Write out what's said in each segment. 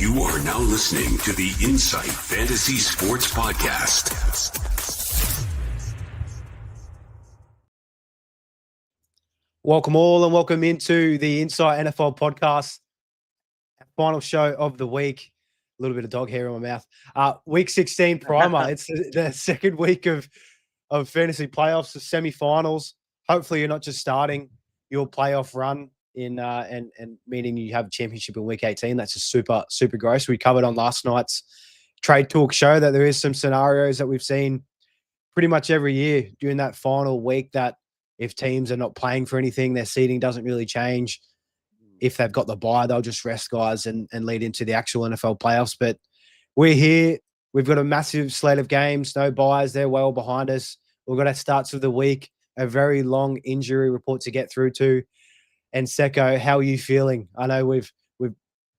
You are now listening to the Insight Fantasy Sports Podcast. Welcome all and welcome into the Insight NFL Podcast. Final show of the week. A little bit of dog hair in my mouth. Week 16 primer. It's the second week of fantasy playoffs, the semifinals. Hopefully you're not just starting your playoff run in and meaning you have a championship in week 18. That's just super gross. We covered on last night's Trade Talk show that there is some scenarios that we've seen pretty much every year during that final week that if teams are not playing for anything, their seeding doesn't really change. If they've got the bye, they'll just rest guys and lead into the actual NFL playoffs. But we're here. We've got a massive slate of games, no byes. They're well behind us. We've got our starts of the week, a very long injury report to get through to. And Secko, how are you feeling? I know we've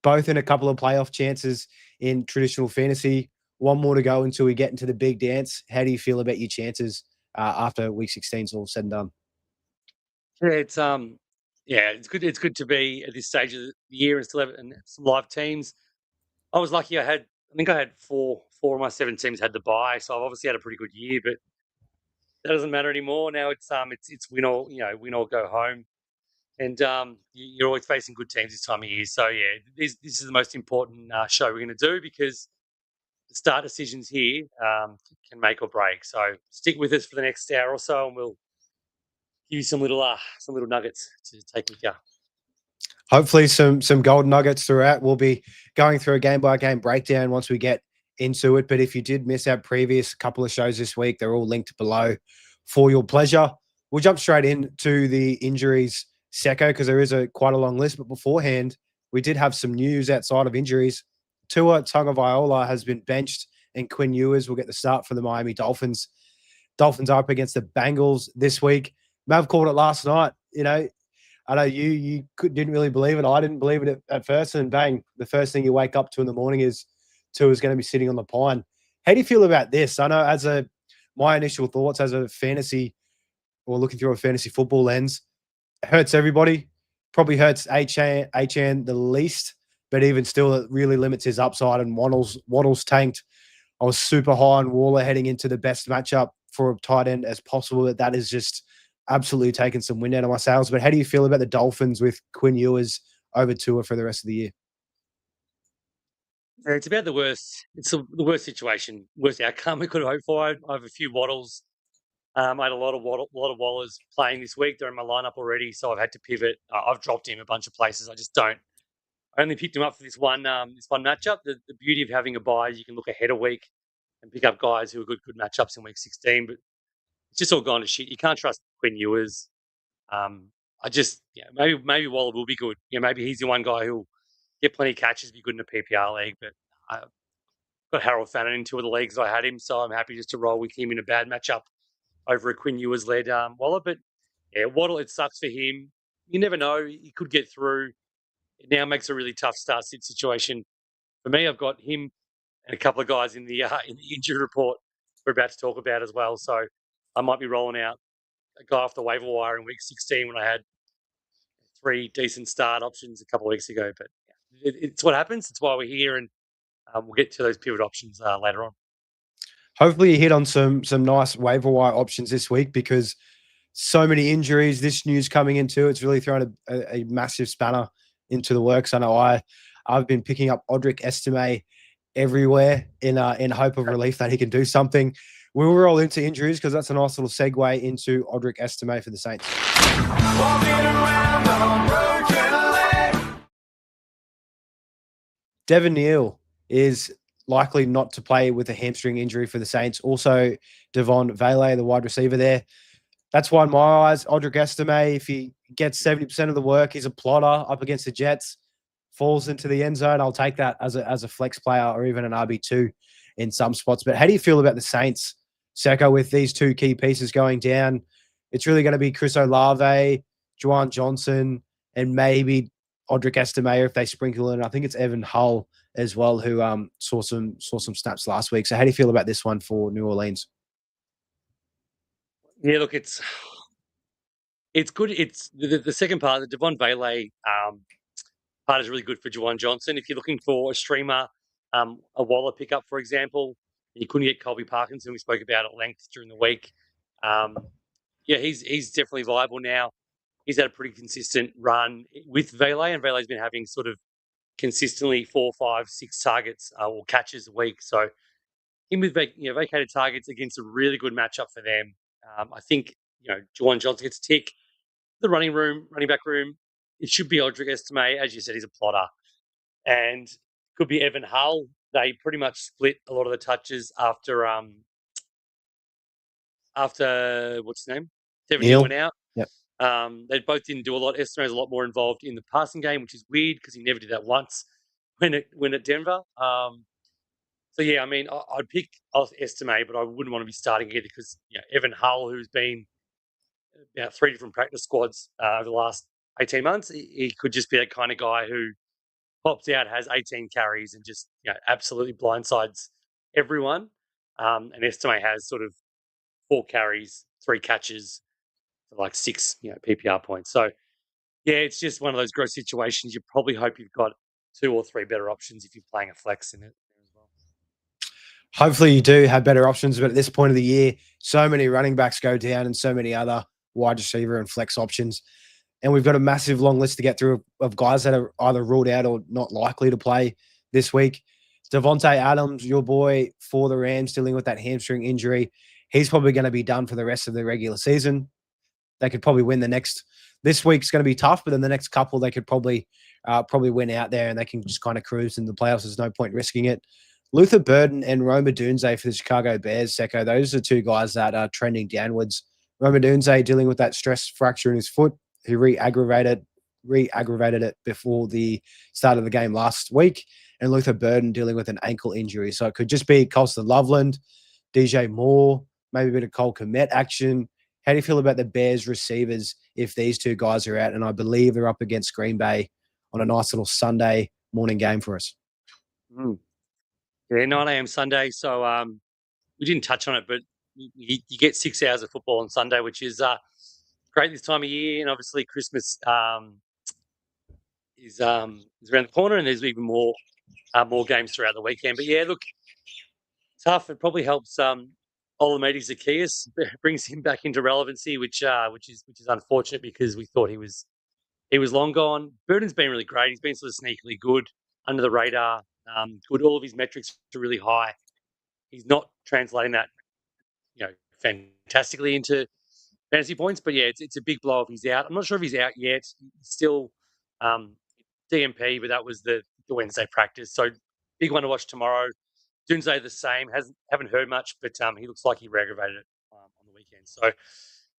both in a couple of playoff chances in traditional fantasy. One more to go until we get into the big dance. How do you feel about your chances after week 16 is all said and done? Yeah, it's good. It's good to be at this stage of the year and still have some live teams. I was lucky. I think I had four of my 7 teams had the bye, so I've obviously had a pretty good year. But that doesn't matter anymore. Now it's win or go home. And you're always facing good teams this time of year. So, yeah, this is the most important show we're going to do because the start decisions here can make or break. So stick with us for the next hour or so and we'll give you some little nuggets to take with you. Hopefully some gold nuggets throughout. We'll be going through a game-by-game breakdown once we get into it. But if you did miss our previous couple of shows this week, they're all linked below for your pleasure. We'll jump straight into the injuries, Secko, because there is quite a long list. But beforehand, we did have some news outside of injuries. Tua Tagovailoa has been benched, and Quinn Ewers will get the start for the Miami Dolphins. Dolphins are up against the Bengals this week. Mav called it last night. You know, I know you didn't really believe it. I didn't believe it at first, and bang, the first thing you wake up to in the morning is Tua's going to be sitting on the pine. How do you feel about this? I know my initial thoughts as a fantasy or looking through a fantasy football lens, it hurts everybody. Probably hurts HN the least, but even still, it really limits his upside. And Waddle's tanked. I was super high on Waller heading into the best matchup for a tight end as possible. That is just absolutely taken some wind out of my sails. But how do you feel about the Dolphins with Quinn Ewers over Tua for the rest of the year? It's about the worst. It's the worst situation, worst outcome we could have hoped for. I have a few Waddles. I had a lot of Wallers playing this week. They're in my lineup already, so I've had to pivot. I've dropped him a bunch of places. I only picked him up for this one matchup. The beauty of having a bye is you can look ahead a week and pick up guys who are good matchups in week 16. But it's just all gone to shit. You can't trust Quinn Ewers. Maybe Waller will be good. Maybe he's the one guy who'll get plenty of catches, be good in a PPR league. But I got Harold Fannin in 2 of the leagues I had him, so I'm happy just to roll with him in a bad matchup over a Quinn Ewers led Waller. But yeah, Waddle, it sucks for him. You never know; he could get through. It now makes a really tough start-sit situation for me. I've got him and a couple of guys in the injury report we're about to talk about as well. So I might be rolling out a guy off the waiver wire in week 16 when I had 3 decent start options a couple of weeks ago. But it's what happens. It's why we're here, and we'll get to those pivot options later on. Hopefully you hit on some nice waiver wire options this week because so many injuries. This news coming into it's really thrown a massive spanner into the works. I know I've been picking up Audric Estime everywhere in hope of relief that he can do something. We'll roll into injuries because that's a nice little segue into Audric Estime for the Saints. Devin Neal is likely not to play with a hamstring injury for the Saints. Also, Devon Vele, the wide receiver there. That's why in my eyes, Audric Estime, if he gets 70% of the work, he's a plotter up against the Jets, falls into the end zone, I'll take that as a flex player or even an RB2 in some spots. But how do you feel about the Saints, Secko, with these 2 key pieces going down? It's really going to be Chris Olave, Juwan Johnson, and maybe Audric Estime if they sprinkle in. I think it's Evan Hull as well, who saw some snaps last week. So how do you feel about this one for New Orleans? Yeah, look, it's good. It's the second part, the Devon Vele. Part is really good for Juwan Johnson. If you're looking for a streamer, a Waller pickup, for example, you couldn't get Colby Parkinson. We spoke about at length during the week. Yeah, he's definitely viable now. He's had a pretty consistent run with Vele, and Vele's been having sort of consistently 4, 5, 6 targets or catches a week. So him with vacated targets against a really good matchup for them. I think Juwan Johnson gets a tick. The running back room, it should be Audric Estime. As you said, he's a plotter. And could be Evan Hull. They pretty much split a lot of the touches after what's his name? Devin Neal went out. Yep. They both didn't do a lot. Estime is a lot more involved in the passing game, which is weird because he never did that once when at Denver. So yeah, I mean, I'd pick Estime, but I wouldn't want to be starting either because Evan Hull, who's been 3 different practice squads over the last 18 months, he could just be that kind of guy who pops out, has 18 carries, and just absolutely blindsides everyone. And Estime has sort of 4 carries, 3 catches for like 6 PPR points. So yeah, it's just one of those gross situations. You probably hope you've got 2 or 3 better options if you're playing a flex in it as well. Hopefully you do have better options, but at this point of the year, so many running backs go down and so many other wide receiver and flex options. And we've got a massive long list to get through of guys that are either ruled out or not likely to play this week. Devontae Adams, your boy for the Rams, dealing with that hamstring injury. He's probably going to be done for the rest of the regular season. They could probably win this week's going to be tough, but then the next couple they could probably win out there and they can just kind of cruise in the playoffs. There's no point risking it. Luther Burden and Rome Odunze for the Chicago Bears, Secko, those are 2 guys that are trending downwards. Rome Odunze dealing with that stress fracture in his foot. He re-aggravated it before the start of the game last week. And Luther Burden dealing with an ankle injury. So it could just be Colston Loveland, DJ Moore, maybe a bit of Cole Kmet action. How do you feel about the Bears receivers if these 2 guys are out? And I believe they're up against Green Bay on a nice little Sunday morning game for us. Yeah, 9 a.m. Sunday. So we didn't touch on it, but you get 6 hours of football on Sunday, which is great this time of year. And obviously Christmas is around the corner, and there's even more games throughout the weekend. But yeah, look, tough. It probably helps Olamide Zacchaeus, brings him back into relevancy, which is unfortunate because we thought he was long gone. Burden's been really great. He's been sort of sneakily good under the radar. Good. All of his metrics are really high. He's not translating that, fantastically into fantasy points, but yeah, it's a big blow if he's out. I'm not sure if he's out yet. He's still DMP, but that was the Wednesday practice. So big one to watch tomorrow. Dunze the same. Haven't heard much, but he looks like he re-aggravated it on the weekend. So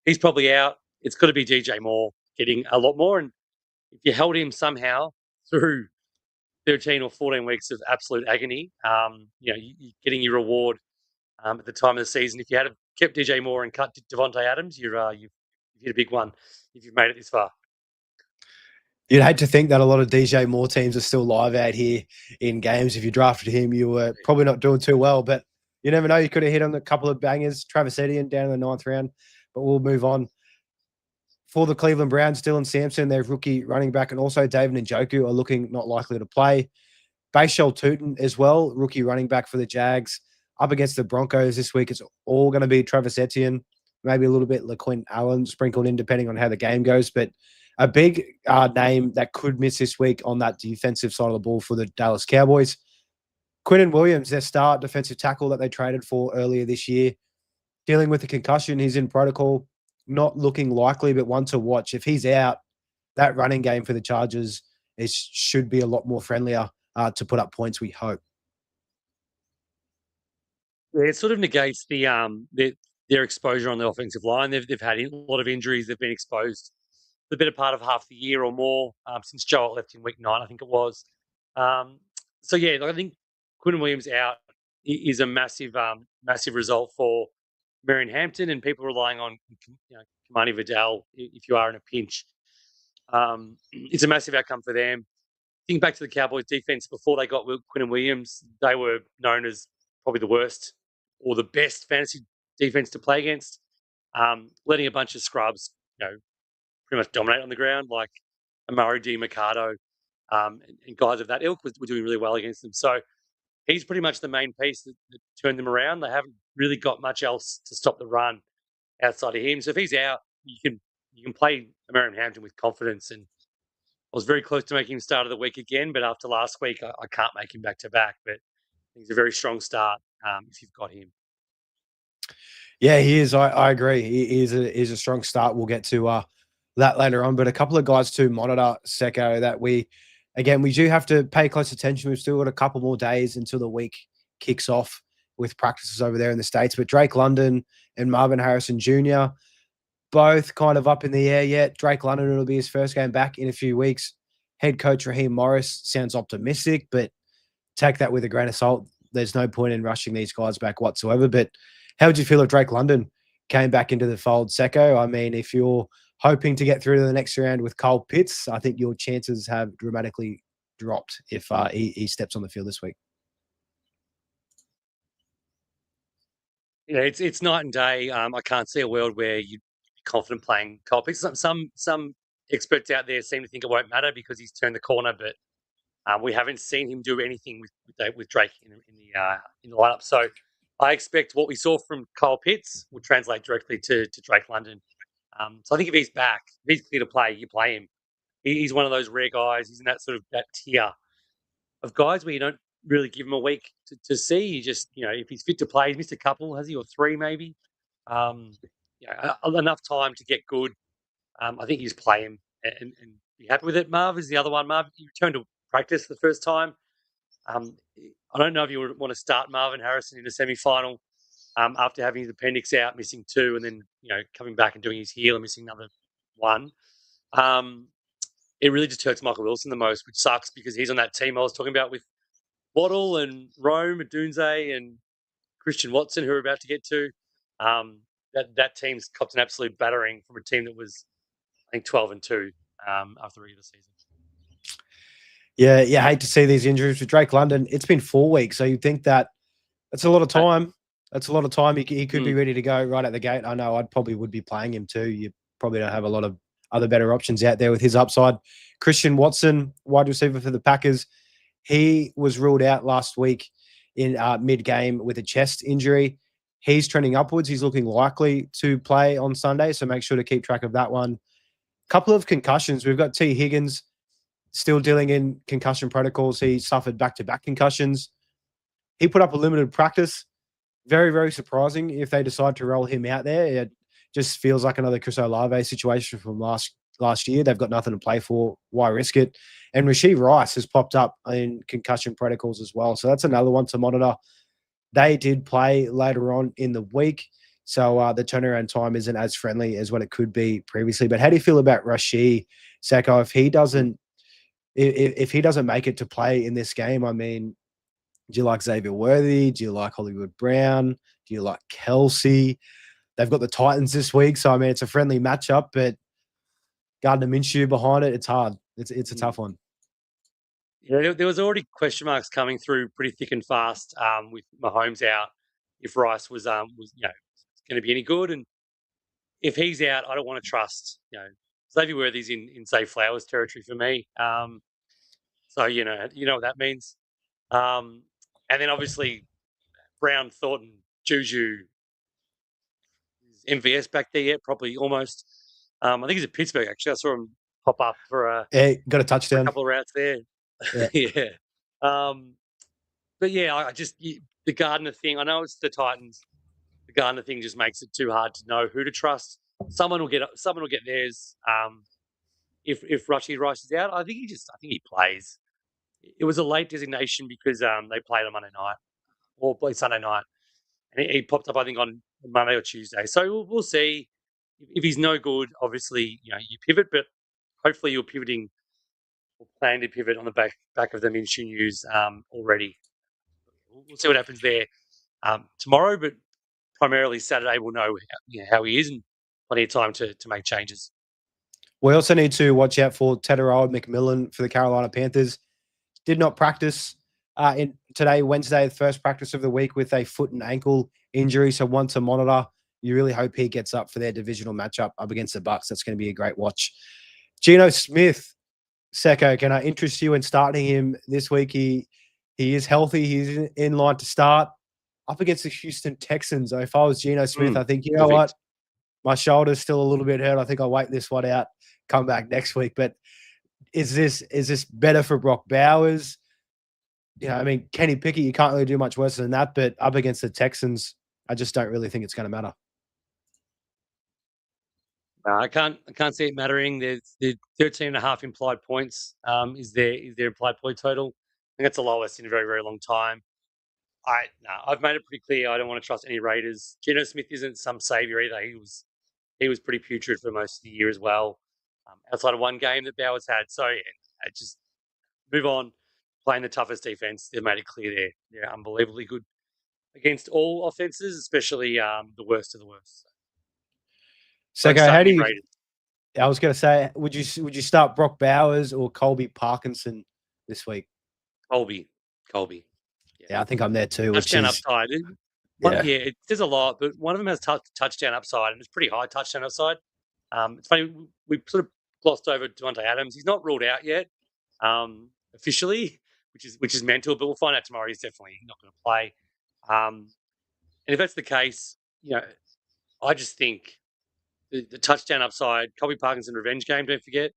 he's probably out. It's got to be DJ Moore getting a lot more. And if you held him somehow through 13 or 14 weeks of absolute agony, you're getting your reward at the time of the season. If you had kept DJ Moore and cut Devontae Adams, you've hit a big one if you've made it this far. You'd hate to think that a lot of DJ Moore teams are still live out here in games. If you drafted him, you were probably not doing too well, but you never know. You could have hit on a couple of bangers. Travis Etienne down in the 9th round, but we'll move on. For the Cleveland Browns, Dylan Sampson, their rookie running back, and also David Njoku are looking not likely to play. Bashal Tootin as well, rookie running back for the Jags. Up against the Broncos this week, it's all going to be Travis Etienne, maybe a little bit LaQuinn Allen sprinkled in depending on how the game goes, but a big name that could miss this week on that defensive side of the ball for the Dallas Cowboys. Quinnen Williams, their star defensive tackle that they traded for earlier this year, dealing with a concussion. He's in protocol, not looking likely, but one to watch. If he's out, that running game for the Chargers should be a lot more friendlier to put up points, we hope. Yeah, it sort of negates their exposure on the offensive line. They've had a lot of injuries. They've been exposed the better part of half the year or more since Joel left in week 9, I think it was. So yeah, I think Quinnen Williams out is a massive result for Marion Hampton, and people relying on Kamani Vidal if you are in a pinch. It's a massive outcome for them. Think back to the Cowboys defense before they got Quinnen Williams. They were known as probably the worst or the best fantasy defense to play against, letting a bunch of scrubs, pretty much dominate on the ground, like Amari DiMercado, and guys of that ilk were doing really well against them. So he's pretty much the main piece that turned them around. They haven't really got much else to stop the run outside of him. So if he's out, you can play American Hampton with confidence. And I was very close to making him start of the week again, but after last week, I can't make him back to back. But he's a very strong start if you've got him. Yeah, he is. I agree. He is a strong start. We'll get to that later on. But a couple of guys to monitor, Secko, that we do have to pay close attention. We've still got a couple more days until the week kicks off with practices over there in the States. But Drake London and Marvin Harrison Jr., both kind of up in the air yet. Drake London, it'll be his first game back in a few weeks. Head coach Raheem Morris sounds optimistic, but take that with a grain of salt. There's no point in rushing these guys back whatsoever. But how would you feel if Drake London came back into the fold, Secko? I mean, if you're hoping to get through to the next round with Cole Pitts, I think your chances have dramatically dropped if he steps on the field this week. Yeah, it's night and day. I can't see a world where you'd be confident playing Cole Pitts. Some experts out there seem to think it won't matter because he's turned the corner, but we haven't seen him do anything with Drake in the lineup. So I expect what we saw from Cole Pitts will translate directly to Drake London. So I think if he's back, if he's clear to play, you play him. He's one of those rare guys. He's in that tier of guys where you don't really give him a week to see. You just, if he's fit to play, he's missed a couple, has he, or three maybe? Enough time to get good. I think you just play him and be happy with it. Marv is the other one. Marv, you returned to practice the first time. I don't know if you would want to start Marvin Harrison in the semi-final after having his appendix out, missing 2, and then coming back and doing his heel and missing another 1. It really just hurts Michael Wilson the most, which sucks because he's on that team I was talking about with Waddle and Rome, Adunze and Christian Watson, who we're about to get to. That team's copped an absolute battering from a team that was, I think, 12-2 after the regular season. Yeah, I hate to see these injuries with Drake London. It's been 4 weeks, so you'd think that's a lot of time. That's a lot of time. He could be ready to go right at the gate. I know I probably would be playing him too. You probably don't have a lot of other better options out there with his upside. Christian Watson, wide receiver for the Packers, he was ruled out last week in mid-game with a chest injury. He's trending upwards. He's looking likely to play on Sunday, so make sure to keep track of that one. Couple of concussions. We've got T. Higgins still dealing in concussion protocols. He suffered back-to-back concussions. He put up a limited practice. Very, very surprising if they decide to roll him out there. It just feels like another Chris Olave situation from last year. They've got nothing to play for. Why risk it? And Rashee Rice has popped up in concussion protocols as well. So that's another one to monitor. They did play later on in the week, so the turnaround time isn't as friendly as what it could be previously. But how do you feel about Rashee, Secko? If he doesn't make it to play in this game, I mean, do you like Xavier Worthy? Do you like Hollywood Brown? Do you like Kelsey? They've got the Titans this week, so I mean, it's a friendly matchup, but Gardner Minshew behind it, it's hard. It's a tough one. Yeah, there was already question marks coming through pretty thick and fast with Mahomes out. If Rice was going to be any good, and if he's out, I don't want to trust. Xavier Worthy's in Zay Flowers territory for me. So you know what that means. And then obviously Brown, Thornton, Juju, MVS back there yet, probably almost. I think he's at Pittsburgh actually. I saw him pop up for got a touchdown. A couple of routes there. Yeah. Yeah. But yeah, I just the Gardner thing. I know it's the Titans. The Gardner thing just makes it too hard to know who to trust. Someone will get theirs. If Rashee Rice is out, I think he plays. It was a late designation because they played on Monday night or played Sunday night, and he popped up I think on Monday or Tuesday. So we'll see. If he's no good, obviously you pivot, but hopefully you're pivoting or plan to pivot on the back of the Minshew news already. We'll see what happens there tomorrow, but primarily Saturday we'll know how he is and plenty of time to make changes. We also need to watch out for Tedero McMillan for the Carolina Panthers. Did not practice today, Wednesday, the first practice of the week with a foot and ankle injury. So one to monitor. You really hope he gets up for their divisional matchup up against the Bucs. That's going to be a great watch. Geno Smith Secko, can I interest you in starting him this week? He is healthy. He's in line to start up against the Houston Texans. So if I was Geno Smith, I think, you know what? My shoulder's still a little bit hurt. I think I'll wait this one out, come back next week. But is this better for Brock Bowers? I mean, Kenny Pickett, you can't really do much worse than that. But up against the Texans, I just don't really think it's going to matter. No, I can't see it mattering. There's 13.5 implied points. Is their implied point total? I think that's the lowest in a very, very long time. I've made it pretty clear I don't want to trust any Raiders. Geno Smith isn't some savior either. He was pretty putrid for most of the year as well, outside of one game that Bowers had. So yeah, just move on. Playing the toughest defense, they've made it clear they're unbelievably good against all offenses, especially the worst of the worst. Secko, how do you? I was going to say, would you start Brock Bowers or Colby Parkinson this week? Colby. Yeah, I think I'm there too. Touchdown upside. It says a lot, but one of them has touchdown upside, and it's pretty high touchdown upside. It's funny, we sort of glossed over Devontae Adams. He's not ruled out yet officially, which is mental, but we'll find out tomorrow. He's definitely not going to play. And if that's the case, I just think the touchdown upside, Colby Parkinson revenge game, don't forget,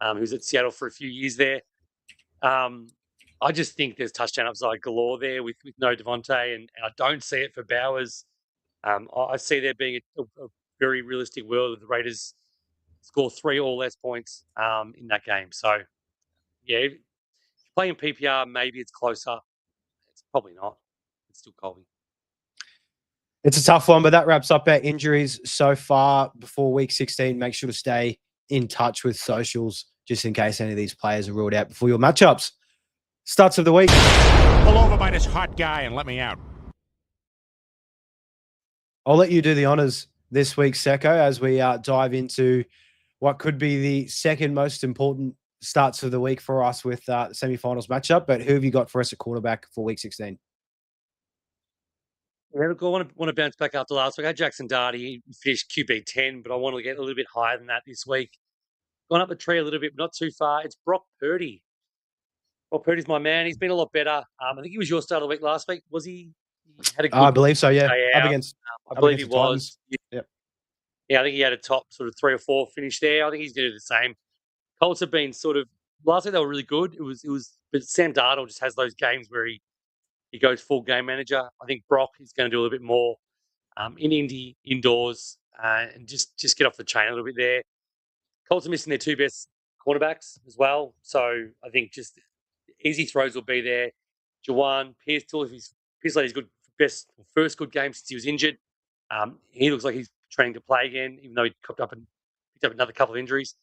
who's at Seattle for a few years there. I just think there's touchdown upside galore there with no Devontae, and I don't see it for Bowers. I see there being a very realistic world of the Raiders score 3 or less points in that game. So, yeah, if you play in PPR, maybe it's closer. It's probably not. It's still Colby. It's a tough one, but that wraps up our injuries so far before week 16. Make sure to stay in touch with socials just in case any of these players are ruled out before your matchups. Starts of the week. Pull over by this hot guy and let me out. I'll let you do the honors this week, Secko, as we dive into what could be the second most important starts of the week for us with the semifinals matchup. But who have you got for us at quarterback for week 16? Yeah, look, I want to bounce back after last week. I had Jackson Darty. He finished QB 10, but I want to get a little bit higher than that this week. Gone up the tree a little bit, but not too far. It's Brock Purdy. Brock Purdy's my man. He's been a lot better. I think he was your start of the week last week. Was he? He had a good I believe so, yeah. day Up out. against, I believe he Titans. was. Yep. Yeah, I think he had a top sort of 3 or 4 finish there. I think he's going to do the same. Colts have been sort of last week they were really good. It was, but Sam Darnold just has those games where he goes full game manager. I think Brock is going to do a little bit more in Indy indoors and just get off the chain a little bit there. Colts are missing their 2 best quarterbacks as well, so I think just easy throws will be there. Jawan Pierce, if he's his first good game since he was injured. He looks like he's training to play again, even though he picked up another couple of injuries.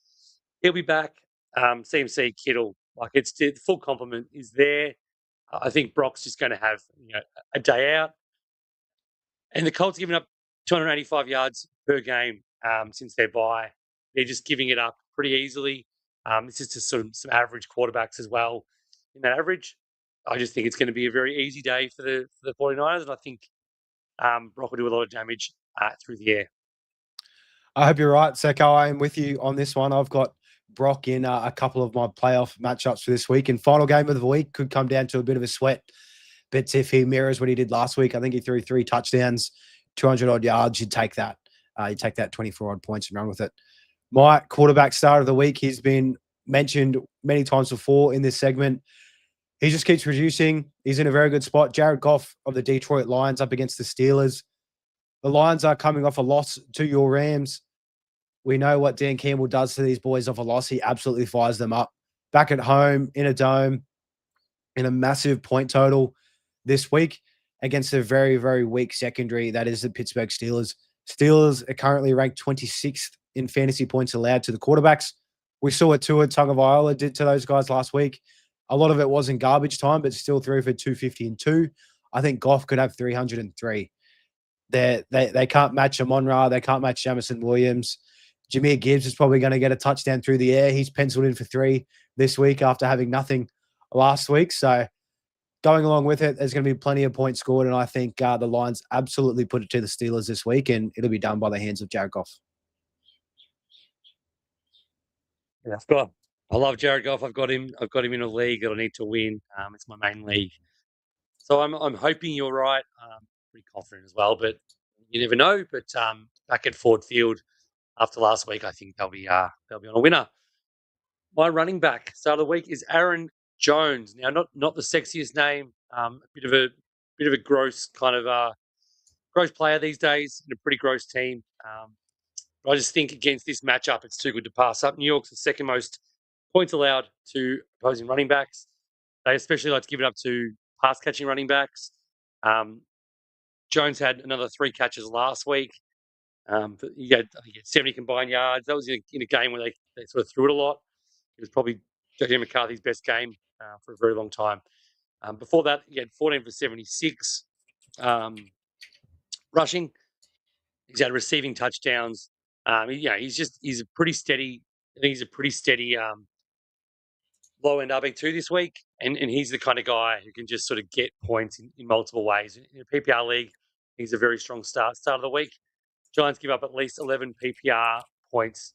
He'll be back. CMC Kittle, it's the full complement is there. I think Brock's just going to have a day out, and the Colts giving up 285 yards per game since their bye. They're just giving it up pretty easily. It's just sort of some average quarterbacks as well. In that average, I just think it's going to be a very easy day for the 49ers, and I think Brock will do a lot of damage through the air. I hope you're right, Secko. I am with you on this one. I've got Brock in a couple of my playoff matchups for this week. And final game of the week could come down to a bit of a sweat. But if he mirrors what he did last week, I think he threw 3 touchdowns, 200-odd yards. You'd take that. You'd take that 24-odd points and run with it. My quarterback start of the week, he's been mentioned many times before in this segment. He just keeps producing. He's in a very good spot. Jared Goff of the Detroit Lions up against the Steelers. The Lions are coming off a loss to your Rams. We know what Dan Campbell does to these boys off a loss. He absolutely fires them up. Back at home, in a dome, in a massive point total this week against a very, very weak secondary. That is the Pittsburgh Steelers. Steelers are currently ranked 26th in fantasy points allowed to the quarterbacks. We saw what Tua Tagovailoa did to those guys last week. A lot of it was in garbage time, but still threw for 250 and 2. I think Goff could have 303. They can't match Amon-Ra. They can't match Jamison Williams. Jahmyr Gibbs is probably going to get a touchdown through the air. He's penciled in for 3 this week after having nothing last week. So going along with it, there's going to be plenty of points scored, and I think the Lions absolutely put it to the Steelers this week, and it'll be done by the hands of Jared Goff. Yeah, I love Jared Goff. I've got him in a league that I need to win. It's my main league. So I'm hoping you're right. Pretty confident as well, but you never know. But back at Ford Field after last week, I think they'll be on a winner. My running back start of the week is Aaron Jones. Now, not the sexiest name. A bit of a gross kind of gross player these days in a pretty gross team. But I just think against this matchup, it's too good to pass up. New York's the second most points allowed to opposing running backs. They especially like to give it up to pass catching running backs. Jones had another 3 catches last week. But he had 70 combined yards. That was in a game where they sort of threw it a lot. It was probably J.J. McCarthy's best game for a very long time. Before that, he had 14 for 76 rushing. He's had receiving touchdowns. He's a pretty steady. I think he's a pretty steady low end RB2 this week, and he's the kind of guy who can just sort of get points in multiple ways. In a PPR league, he's a very strong start of the week. Giants give up at least 11 PPR points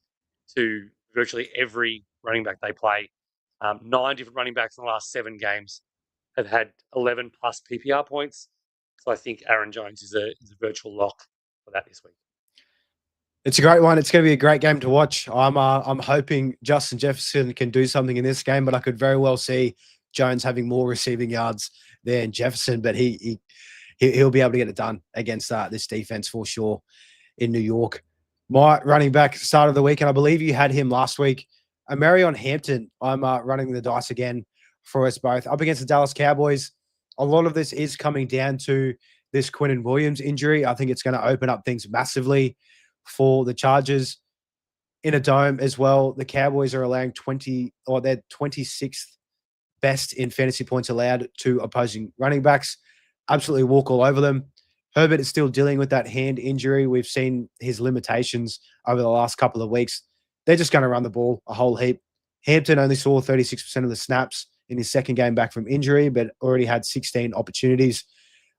to virtually every running back they play. 9 different running backs in the last 7 games have had 11 plus PPR points. So I think Aaron Jones is a virtual lock for that this week. It's a great one. It's going to be a great game to watch. I'm hoping Justin Jefferson can do something in this game, but I could very well see Jones having more receiving yards than Jefferson, but he'll be able to get it done against this defense for sure in New York. My running back start of the week, and I believe you had him last week, Marion Hampton. I'm running the dice again for us both up against the Dallas Cowboys. A lot of this is coming down to this Quinnen Williams injury. I think it's going to open up things massively for the Chargers in a dome as well. The Cowboys are allowing they're 26th best in fantasy points allowed to opposing running backs. Absolutely walk all over them. Herbert is still dealing with that hand injury. We've seen his limitations over the last couple of weeks. They're just going to run the ball a whole heap. Hampton only saw 36% of the snaps in his second game back from injury, but already had 16 opportunities.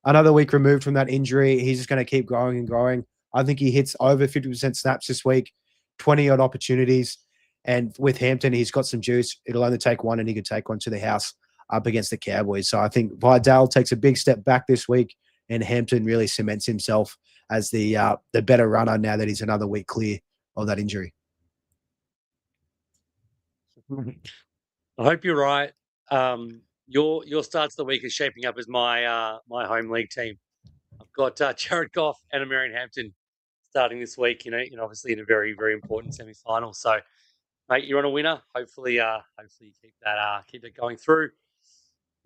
Another week removed from that injury, he's just going to keep growing and growing. I think he hits over 50% snaps this week, 20-odd opportunities. And with Hampton, he's got some juice. It'll only take one, and he could take one to the house up against the Cowboys. So I think Vidal takes a big step back this week, and Hampton really cements himself as the better runner now that he's another week clear of that injury. I hope you're right. Your starts of the week is shaping up as my my home league team. I've got Jared Goff and Marion Hampton starting this week. Obviously in a very, very important semi-final. So, mate, you're on a winner. Hopefully you keep that going through.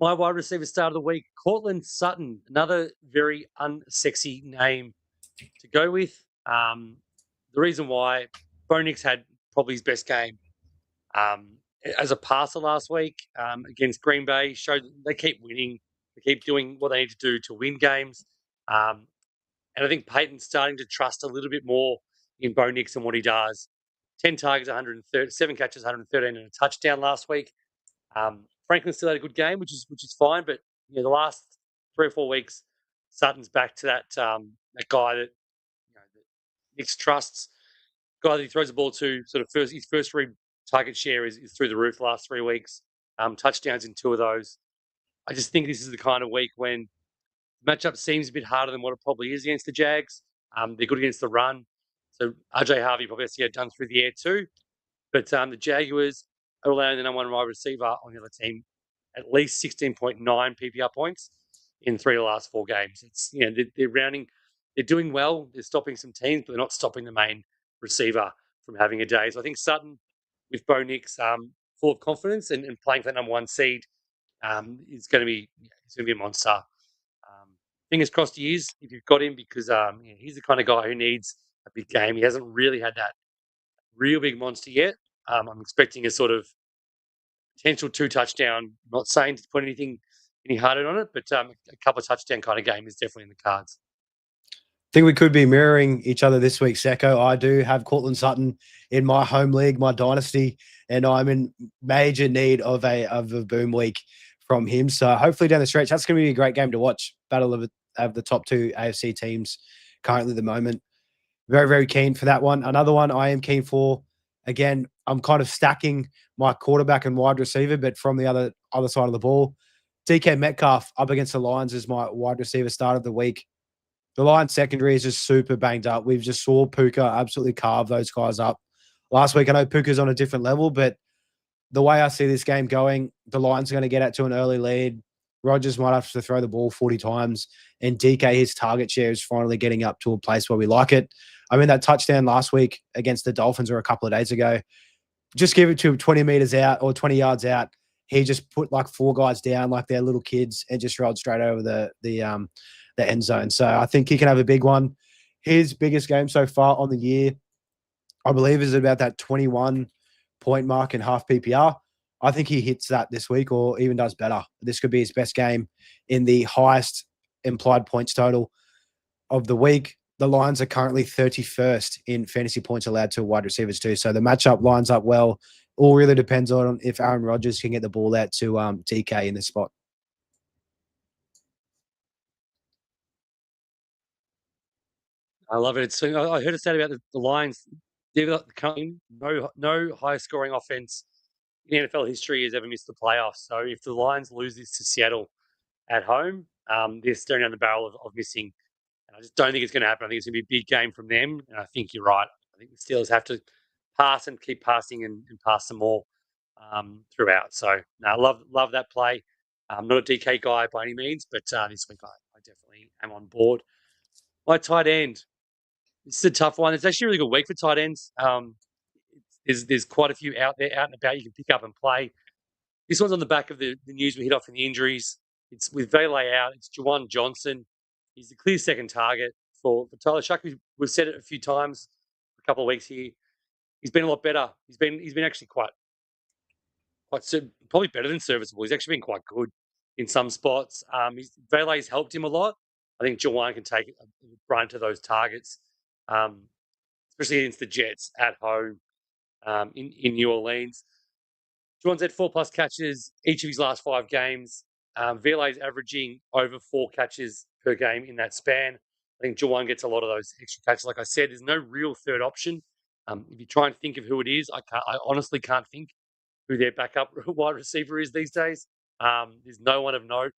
My wide receiver start of the week, Cortland Sutton, another very unsexy name to go with. The reason why, Bo Nix had probably his best game as a passer last week against Green Bay. Showed they keep winning. They keep doing what they need to do to win games. And I think Peyton's starting to trust a little bit more in Bo Nix and what he does. 10 targets, 7 catches, 113 and a touchdown last week. Franklin still had a good game, which is fine, but the last 3 or 4 weeks, Sutton's back to that guy that that Nix trusts, guy that he throws the ball to. Sort of his first 3 target share is through the roof the last 3 weeks. Touchdowns in 2 of those. I just think this is the kind of week when the matchup seems a bit harder than what it probably is against the Jags. They're good against the run, so RJ Harvey probably has to get done through the air too. But the Jaguars are allowing the number 1 wide receiver on the other team at least 16.9 PPR points in 3 of the last 4 games. It's they're rounding, they're doing well. They're stopping some teams, but they're not stopping the main receiver from having a day. So I think Sutton with Bo Nix, full of confidence and playing for that number 1 seed, is going to be a monster. Fingers crossed he is if you've got him, because he's the kind of guy who needs a big game. He hasn't really had that real big monster yet. I'm expecting a sort of potential 2 touchdown. I'm not saying to put any harder on it, but a couple of touchdown kind of game is definitely in the cards. I think we could be mirroring each other this week, Secko. I do have Cortland Sutton in my home league, my dynasty, and I'm in major need of a boom week from him. So hopefully down the stretch, that's going to be a great game to watch. Battle of the top 2 AFC teams currently at the moment. Very, very keen for that one. Another one I am keen for, again, I'm kind of stacking my quarterback and wide receiver, but from the other side of the ball. DK Metcalf up against the Lions is my wide receiver start of the week. The Lions secondary is just super banged up. We've just saw Puka absolutely carve those guys up last week. I know Puka's on a different level, but the way I see this game going, the Lions are going to get out to an early lead. Rodgers might have to throw the ball 40 times, and DK, his target share is finally getting up to a place where we like it. I mean, that touchdown last week against the Dolphins or a couple of days ago, just give it to him 20 meters out or 20 yards out. He just put like 4 guys down like they're little kids and just rolled straight over the end zone. So I think he can have a big one. His biggest game so far on the year, I believe, is about that 21-point mark in half PPR. I think he hits that this week or even does better. This could be his best game in the highest implied points total of the week. The Lions are currently 31st in fantasy points allowed to wide receivers too. So the matchup lines up well. All really depends on if Aaron Rodgers can get the ball out to DK in this spot. I love it. So I heard a stat about the Lions. They've currently no high scoring offense in NFL history has ever missed the playoffs. So if the Lions lose this to Seattle at home, they're staring down the barrel of missing. And I just don't think it's going to happen. I think it's going to be a big game from them. And I think you're right. I think the Steelers have to pass and keep passing and pass some more throughout. So no, I love that play. I'm not a DK guy by any means, but this week I definitely am on board. My tight end. This is a tough one. It's actually a really good week for tight ends. There's quite a few out there, out and about you can pick up and play. This one's on the back of the news we hit off in the injuries. It's with Vele out. It's Juwan Johnson. He's the clear second target for Tyler Shuck. We've said it a few times, a couple of weeks here. He's been a lot better. He's been actually quite probably better than serviceable. He's actually been quite good in some spots. Vele's helped him a lot. I think Juwan can take a brunt of those targets, especially against the Jets at home in New Orleans. Juwan's had 4+ catches each of his last 5 games. Vele's averaging over 4 catches per game in that span. I think Juwan gets a lot of those extra catches. Like I said, there's no real third option. If you try and think of who it is, I honestly can't think who their backup wide receiver is these days. There's no one of note.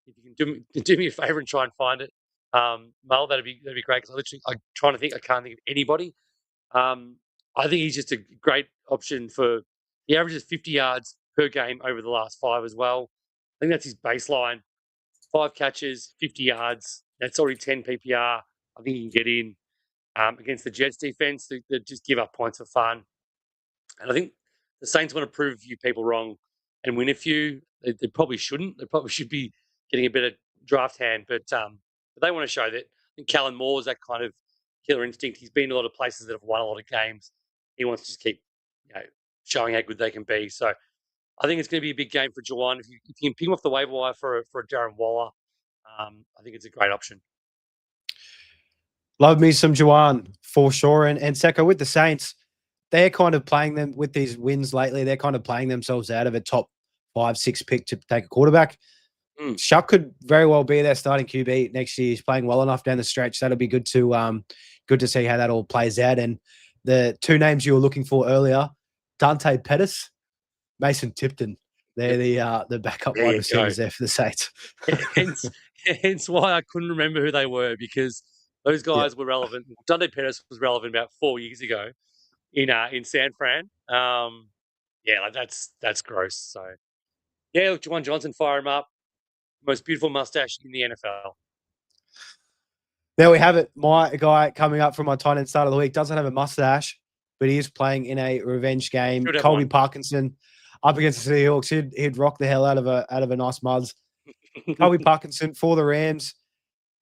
If you can do me a favor and try and find it, Mull, that'd be great. Because I'm trying to think. I can't think of anybody. I think he's just a great option for. He averages 50 yards per game over the last 5 as well. I think that's his baseline. 5 catches, 50 yards. That's already 10 PPR. I think he can get in against the Jets defense that just give up points for fun. And I think the Saints want to prove a few people wrong and win a few. They probably shouldn't. They probably should be getting a better draft hand. But they want to show that. I think Kellen Moore is that kind of killer instinct. He's been in a lot of places that have won a lot of games. He wants to just keep showing how good they can be. So I think it's going to be a big game for Juwan. If you can pick him off the waiver wire for a Darren Waller, I think it's a great option. Love me some Juwan for sure. And Secko with the Saints, they're kind of playing them with these wins lately. They're kind of playing themselves out of a top 5-6 pick to take a quarterback. Shuck could very well be their starting QB next year. He's playing well enough down the stretch. That'll be good to see how that all plays out. And the 2 names you were looking for earlier, Dante Pettis, Mason Tipton. They're the backup wide receivers there for the Saints. hence why I couldn't remember who they were, because those guys were relevant. Dante Pettis was relevant about 4 years ago in San Fran. That's gross. So look, Juwan Johnson, fire him up. Most beautiful mustache in the NFL. There we have it. My guy coming up from my tight end start of the week doesn't have a mustache, but he is playing in a revenge game. Colby Parkinson up against the Seahawks. He'd rock the hell out of a nice Muzz. Colby Parkinson for the Rams.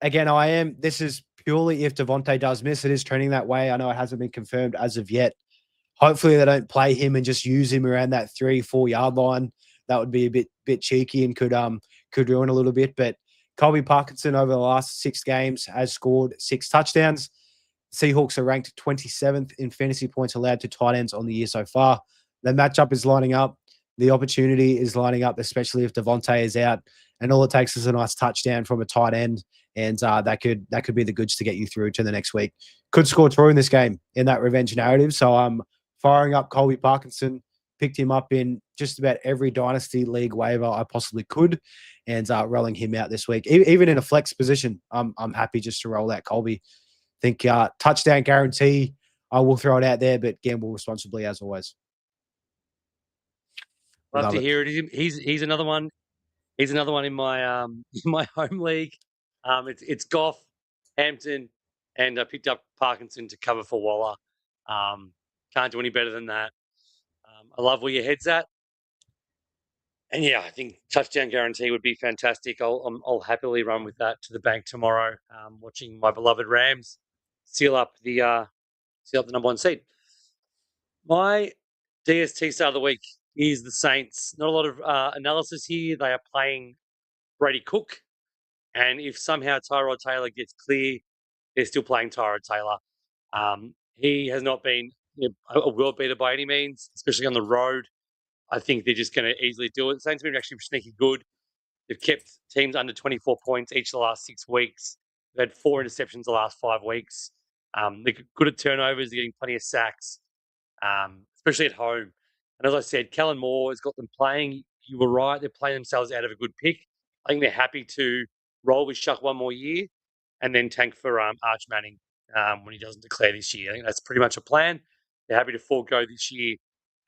Again, this is purely if Devontae does miss. It is trending that way. I know it hasn't been confirmed as of yet. Hopefully they don't play him and just use him around that 3-4 yard line. That would be a bit cheeky and could ruin a little bit. But Colby Parkinson over the last 6 games has scored 6 touchdowns. Seahawks are ranked 27th in fantasy points allowed to tight ends on the year so far. The matchup is lining up. The opportunity is lining up, especially if Devontae is out. And all it takes is a nice touchdown from a tight end. And that could be the goods to get you through to the next week. Could score through in this game in that revenge narrative. So I'm firing up Colby Parkinson. Picked him up in just about every dynasty league waiver I possibly could, and rolling him out this week. Even in a flex position, I'm happy just to roll out Colby. Think touchdown guarantee. I will throw it out there, but gamble responsibly as always. Love to it. hear it. He's another one. He's another one in my in my home league. It's Goff, Hampton, and I picked up Parkinson to cover for Waller. Can't do any better than that. I love where your head's at. And yeah, I think touchdown guarantee would be fantastic. I'll happily run with that to the bank tomorrow. Watching my beloved Rams seal up the number one seed. My DST start of the week is the Saints. Not a lot of analysis here. They are playing Brady Cook, and if somehow Tyrod Taylor gets clear, they're still playing Tyrod Taylor. He has not been a world beater by any means, especially on the road. I think they're just going to easily do it. The Saints have been actually sneaky good. They've kept teams under 24 points each of the last 6 weeks. They've had 4 interceptions the last 5 weeks. They're good at turnovers. They're getting plenty of sacks, especially at home. And as I said, Kellen Moore has got them playing. You were right. They're playing themselves out of a good pick. I think they're happy to roll with Shuck one more year and then tank for Arch Manning when he doesn't declare this year. I think that's pretty much a plan. They're happy to forego this year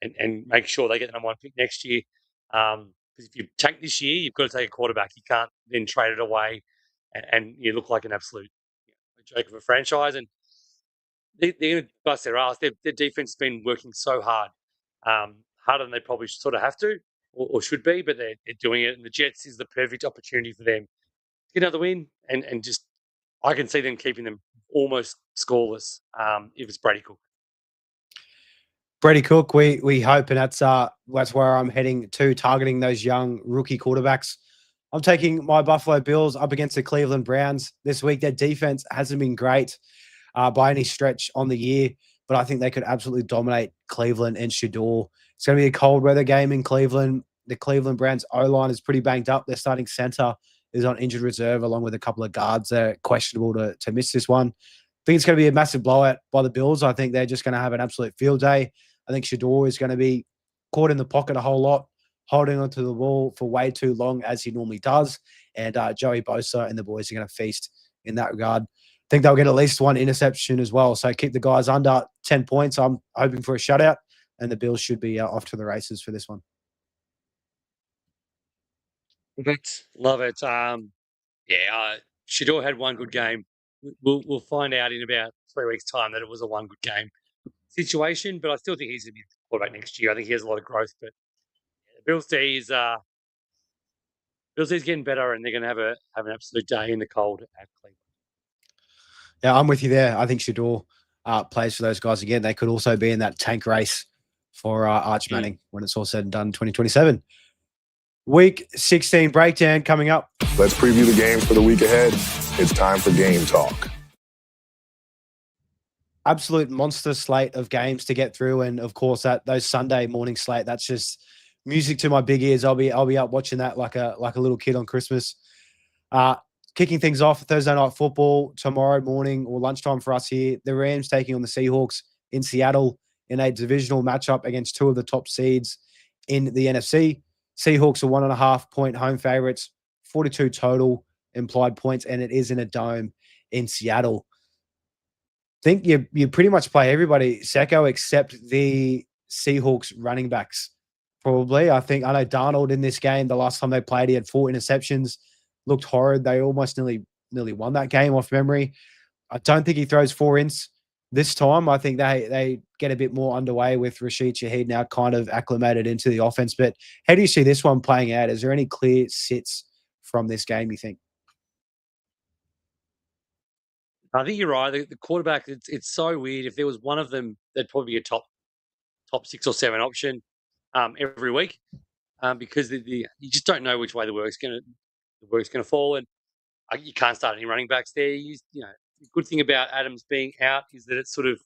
and make sure they get the number one pick next year. Because if you tank this year, you've got to take a quarterback. You can't then trade it away and you look like an absolute joke of a franchise. And they're going to bust their ass. Their defense has been working so hard, harder than they probably sort of have to or should be, but they're doing it. And the Jets is the perfect opportunity for them to get another win and just I can see them keeping them almost scoreless if it's Brady Cook. Brady Cook, we hope, and that's where I'm heading to, targeting those young rookie quarterbacks. I'm taking my Buffalo Bills up against the Cleveland Browns this week. Their defense hasn't been great by any stretch on the year, but I think they could absolutely dominate Cleveland and Shador. It's going to be a cold weather game in Cleveland. The Cleveland Browns O-line is pretty banged up. Their starting center is on injured reserve, along with a couple of guards that are questionable to miss this one. I think it's going to be a massive blowout by the Bills. I think they're just going to have an absolute field day. I think Shador is going to be caught in the pocket a whole lot, holding onto the ball for way too long, as he normally does. And Joey Bosa and the boys are going to feast in that regard. I think they'll get at least one interception as well. So keep the guys under 10 points. I'm hoping for a shutout, and the Bills should be off to the races for this one. Love it. Shador had one good game. We'll find out in about 3 weeks' time that it was a one good game situation, but I still think he's going to be the quarterback next year. I think he has a lot of growth, but Bills D is getting better, and they're going to have an absolute day in the cold at Cleveland. Yeah, I'm with you there. I think Shador plays for those guys again. They could also be in that tank race for Arch Manning when it's all said and done in 2027. Week 16 breakdown coming up. Let's preview the games for the week ahead. It's time for Game Talk. Absolute monster slate of games to get through, and of course those Sunday morning slate, that's just music to my big ears. I'll be up watching that like a little kid on Christmas. Kicking things off, Thursday night football tomorrow morning or lunchtime for us here. The Rams taking on the Seahawks in Seattle in a divisional matchup against 2 of the top seeds in the NFC. Seahawks are 1.5 point home favorites, 42 total implied points, and it is in a dome in Seattle. I think you pretty much play everybody, Secko, except the Seahawks running backs, probably. I know Darnold in this game, the last time they played, he had 4 interceptions, looked horrid. They almost nearly won that game off memory. I don't think he throws 4 ints this time. I think they get a bit more underway with Rashid Shaheed now kind of acclimated into the offense. But how do you see this one playing out? Is there any clear sits from this game, you think? I think you're right. The quarterback, it's so weird. If there was one of them, they'd probably be a top 6 or 7 option every week because you just don't know which way the work's going to fall, and you can't start any running backs there. The good thing about Adams being out is that it's sort of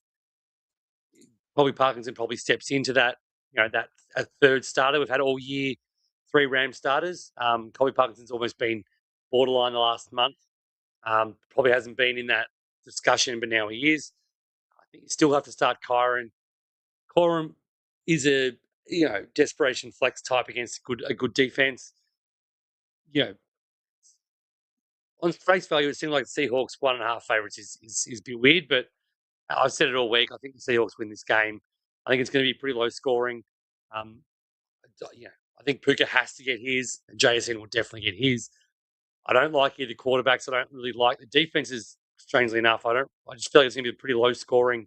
probably Parkinson probably steps into that that a third starter. We've had all year 3 Ram starters. Colby Parkinson's almost been borderline the last month. Probably hasn't been in that discussion, but now he is. I think you still have to start Kyron. Corum is a desperation flex type against a good defense. On face value, it seemed like the Seahawks 1.5 favorites is a bit weird, but I've said it all week. I think the Seahawks win this game. I think it's going to be pretty low scoring. Um, I think Puka has to get his, and JSN will definitely get his. I don't like either quarterbacks. I don't really like the defenses. Strangely enough, I just feel like it's going to be pretty low scoring.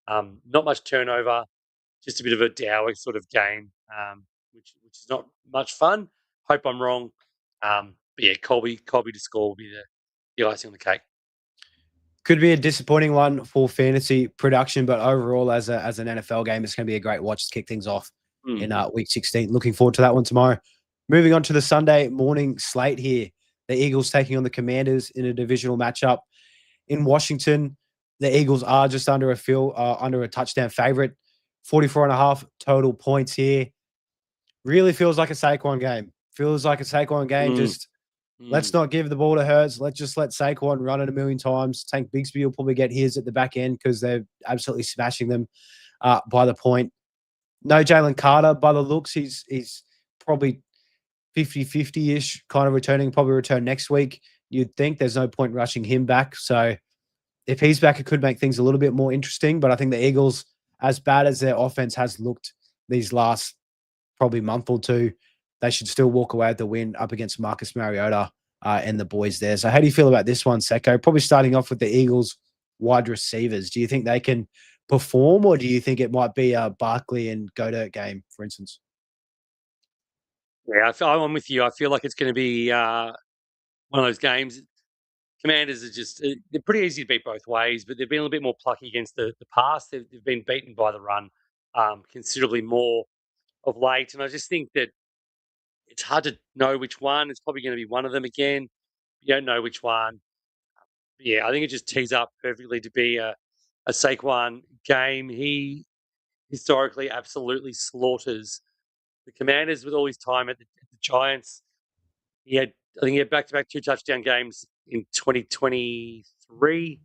Not much turnover, just a bit of a dour sort of game, which is not much fun. Hope I'm wrong. But yeah, Colby to score will be the icing on the cake. Could be a disappointing one for fantasy production, but overall, as an NFL game, it's going to be a great watch to kick things off in week 16. Looking forward to that one tomorrow. Moving on to the Sunday morning slate here. The Eagles taking on the Commanders in a divisional matchup in Washington. The Eagles are just under a touchdown favorite, 44.5 total points here. Really feels like a Saquon game. Just let's not give the ball to Hurts. Let's just let Saquon run it a million times. Tank Bigsby will probably get his at the back end because they're absolutely smashing them by the point. No Jalen Carter. By the looks, he's probably 50-50-ish kind of returning, probably return next week. You'd think there's no point rushing him back. So if he's back, it could make things a little bit more interesting. But I think the Eagles, as bad as their offense has looked these last probably month or two, they should still walk away with the win up against Marcus Mariota and the boys there. So how do you feel about this one, Secko? Probably starting off with the Eagles wide receivers. Do you think they can perform, or do you think it might be a Barkley and Go-Dirt game, for instance? Yeah, I'm with you. I feel like it's going to be one of those games. Commanders are just they're pretty easy to beat both ways, but they've been a little bit more plucky against the pass. They've been beaten by the run considerably more of late. And I just think that it's hard to know which one. It's probably going to be one of them again. You don't know which one. Yeah, I think it just tees up perfectly to be a Saquon game. He historically absolutely slaughters the Commanders with all his time at the Giants. I think he had back-to-back 2 touchdown games in 2023.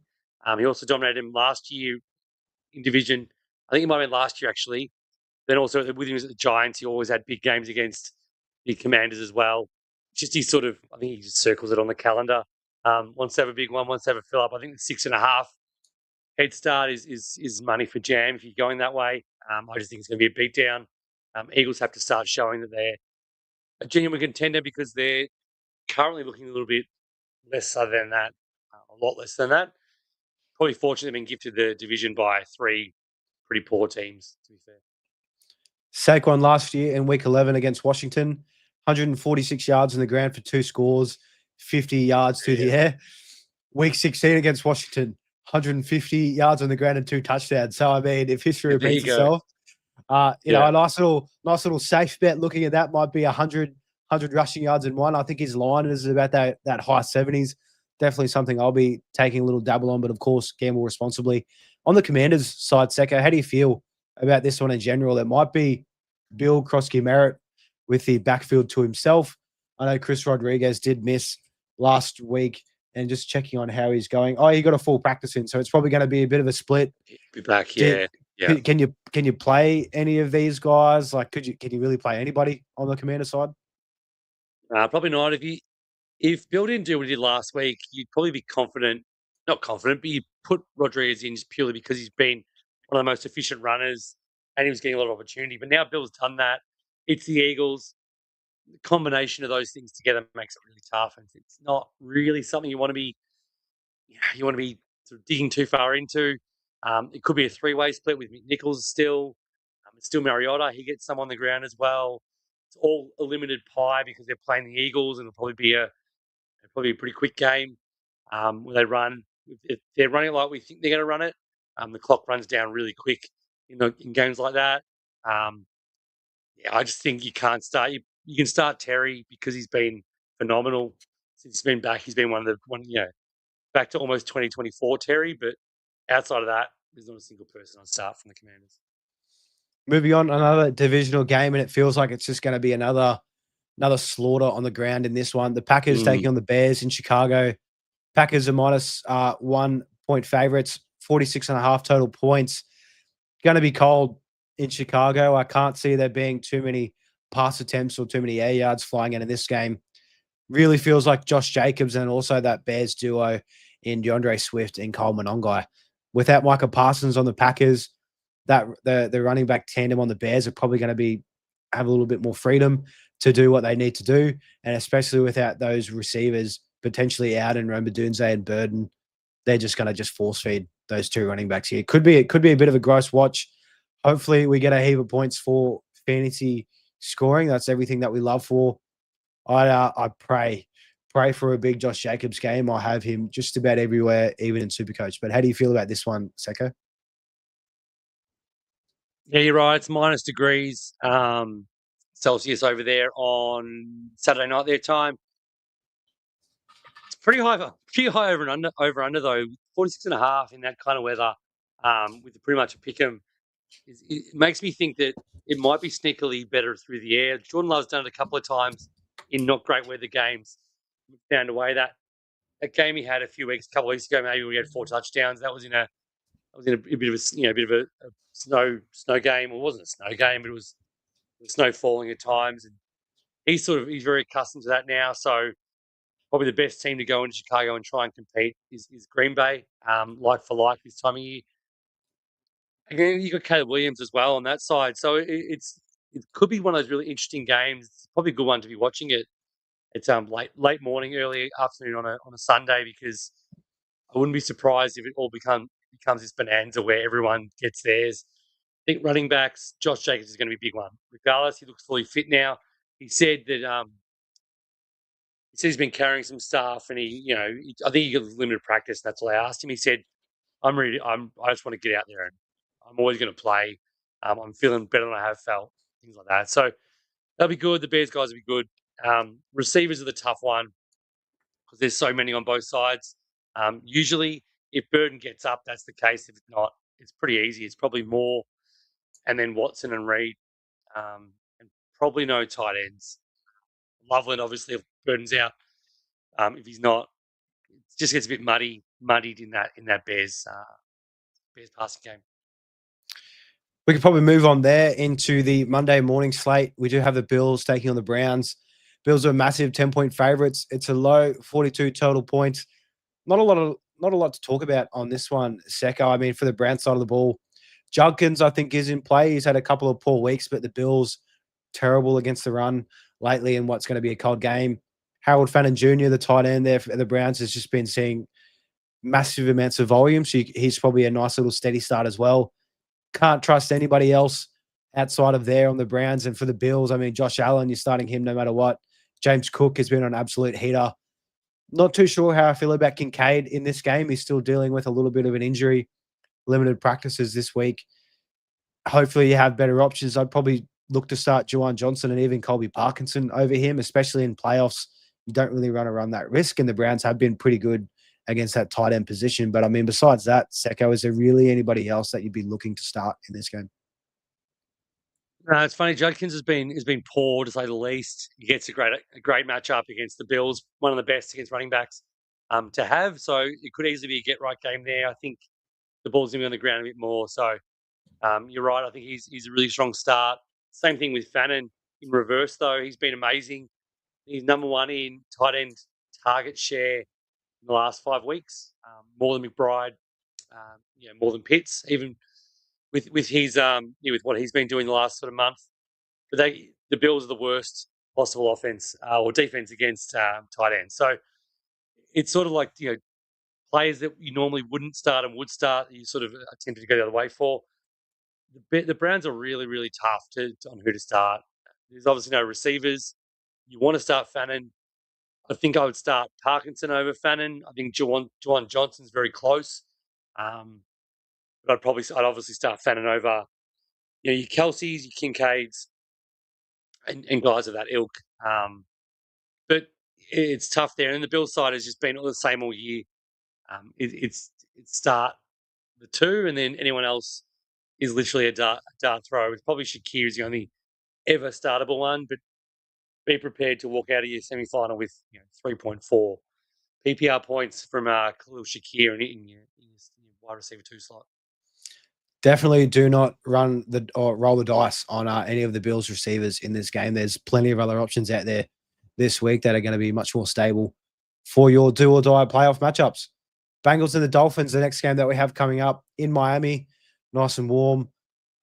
He also dominated him last year in division. I think it might have been last year, actually. Then also with him at the Giants, he always had big games against the Commanders as well. Just I think he just circles it on the calendar. Wants to have a big one, wants to have a fill-up. I think the 6.5 head start is money for jam if you're going that way. I just think it's going to be a beatdown. Eagles have to start showing that they're a genuine contender because they're currently looking a little bit less than that, a lot less than that. Probably fortunately been gifted the division by 3 pretty poor teams, to be fair. Saquon last year in week 11 against Washington, 146 yards on the ground for 2 scores, 50 yards through the air. Week 16 against Washington, 150 yards on the ground and 2 touchdowns. So, I mean, if history repeats itself, a nice little safe bet looking at that might be 100 rushing yards in one. I think his line is about that high 70s. Definitely something I'll be taking a little dabble on, but of course, gamble responsibly. On the Commanders side, Secko, how do you feel about this one in general? It might be Bill Krosky-Merritt with the backfield to himself. I know Chris Rodriguez did miss last week, and just checking on how he's going. Oh, he got a full practice in, so it's probably going to be a bit of a split. Be back, yeah. Can you play any of these guys? Like, can you really play anybody on the Commander side? Probably not. If Bill didn't do what he did last week, you'd probably be not confident, but you put Rodriguez in just purely because he's been one of the most efficient runners and he was getting a lot of opportunity. But now Bill's done that. It's the Eagles. The combination of those things together makes it really tough. And it's not really something you want to be sort of digging too far into. It could be a 3-way split with McNichols still. It's still Mariota. He gets some on the ground as well. It's all a limited pie because they're playing the Eagles, and it'll probably be a pretty quick game when they run. If they're running like we think they're going to run it, the clock runs down really quick in games like that. I just think you can't start. You can start Terry because he's been phenomenal since he's been back. He's been back to almost 2024 Terry, but outside of that, there's not a single person on start from the Commanders. Moving on, another divisional game, and it feels like it's just going to be another slaughter on the ground in this one. The Packers taking on the Bears in Chicago. Packers are minus 1 point favorites, 46.5 total points. Going to be cold. in Chicago. I can't see there being too many pass attempts or too many air yards flying in this game. Really feels like Josh Jacobs and also that Bears duo in DeAndre Swift and Cole Monongai. Without Micah Parsons on the Packers, that the running back tandem on the Bears are probably going to have a little bit more freedom to do what they need to do, and especially without those receivers potentially out in Roma Dunze and Burden, they're just going to just force feed those two running backs here. It could be a bit of a gross watch. Hopefully, we get a heap of points for fantasy scoring. That's everything that we love for. I pray for a big Josh Jacobs game. I have him just about everywhere, even in SuperCoach. But how do you feel about this one, Secko? Yeah, you're right. It's minus degrees Celsius over there on Saturday night their time. It's pretty high over under though. 46.5 in that kind of weather, with pretty much a pick 'em. It makes me think that it might be sneakily better through the air. Jordan Love's done it a couple of times in not great weather games. Found a way that game he had a couple of weeks ago, maybe we had 4 touchdowns. That was in a bit of a snow game. Well, it wasn't a snow game, but it was snow falling at times, and he's very accustomed to that now. So probably the best team to go into Chicago and try and compete is Green Bay, like for like this time of year. Again, you got Caleb Williams as well on that side, so it could be one of those really interesting games. It's probably a good one to be watching it. It's late morning, early afternoon on a Sunday, because I wouldn't be surprised if it all becomes this bonanza where everyone gets theirs. I think running backs, Josh Jacobs is going to be a big one. Regardless, he looks fully fit now. He said that he's been carrying some stuff, and I think he got limited practice. That's all I asked him. He said, I just want to get out there, and I'm always going to play. I'm feeling better than I have felt, things like that. So they'll be good. The Bears guys will be good. Receivers are the tough one because there's so many on both sides. Usually, if Burden gets up, that's the case. If not, it's pretty easy. It's probably Moore, and then Watson and Reed, and probably no tight ends. Loveland, obviously, if Burden's out. If he's not, it just gets a bit muddied in that Bears passing game. We could probably move on there into the Monday morning slate. We do have the Bills taking on the Browns. Bills are massive 10-point favorites. It's a low 42 total points. Not a lot to talk about on this one, Secko. I mean, for the Browns side of the ball, Judkins, I think, is in play. He's had a couple of poor weeks, but the Bills terrible against the run lately in what's going to be a cold game. Harold Fannin Jr., the tight end there for the Browns, has just been seeing massive amounts of volume. So he's probably a nice little steady start as well. Can't trust anybody else outside of there on the Browns. And for the Bills, I mean, Josh Allen, you're starting him no matter what. James Cook has been an absolute heater. Not too sure how I feel about Kincaid in this game. He's still dealing with a little bit of an injury, limited practices this week. Hopefully you have better options. I'd probably look to start Juwan Johnson and even Colby Parkinson over him, especially in playoffs. You don't really want to run that risk, and the Browns have been pretty good against that tight end position. But, I mean, besides that, Secko, is there really anybody else that you'd be looking to start in this game? No, it's funny. Judkins has been poor, to say the least. He gets a great matchup against the Bills, one of the best against running backs to have. So it could easily be a get-right game there. I think the ball's going to be on the ground a bit more. So you're right. I think he's a really strong start. Same thing with Fannin in reverse, though. He's been amazing. He's number one in tight end target share in the last 5 weeks, more than McBride, more than Pitts, even with his with what he's been doing the last sort of month. But the Bills are the worst possible offense or defense against tight ends. So it's sort of like players that you normally wouldn't start and would start, you sort of are tempted to go the other way for. The Browns are really, really tough on who to start. There's obviously no receivers. You want to start Fannin. I think I would start Parkinson over Fannin. I think Juwan Johnson's very close. But I'd obviously start Fannin over your Kelseys, your Kincaids, and guys of that ilk. But it's tough there. And the Bill side has just been all the same all year. It's start the two, and then anyone else is literally a dart throw. It's probably Shakir is the only ever startable one, but be prepared to walk out of your semi-final with 3.4 PPR points from Khalil Shakir in your wide receiver 2 slot. Definitely do not run or roll the dice on any of the Bills receivers in this game. There's plenty of other options out there this week that are going to be much more stable for your do or die playoff matchups. Bengals and the Dolphins, the next game that we have coming up in Miami, nice and warm.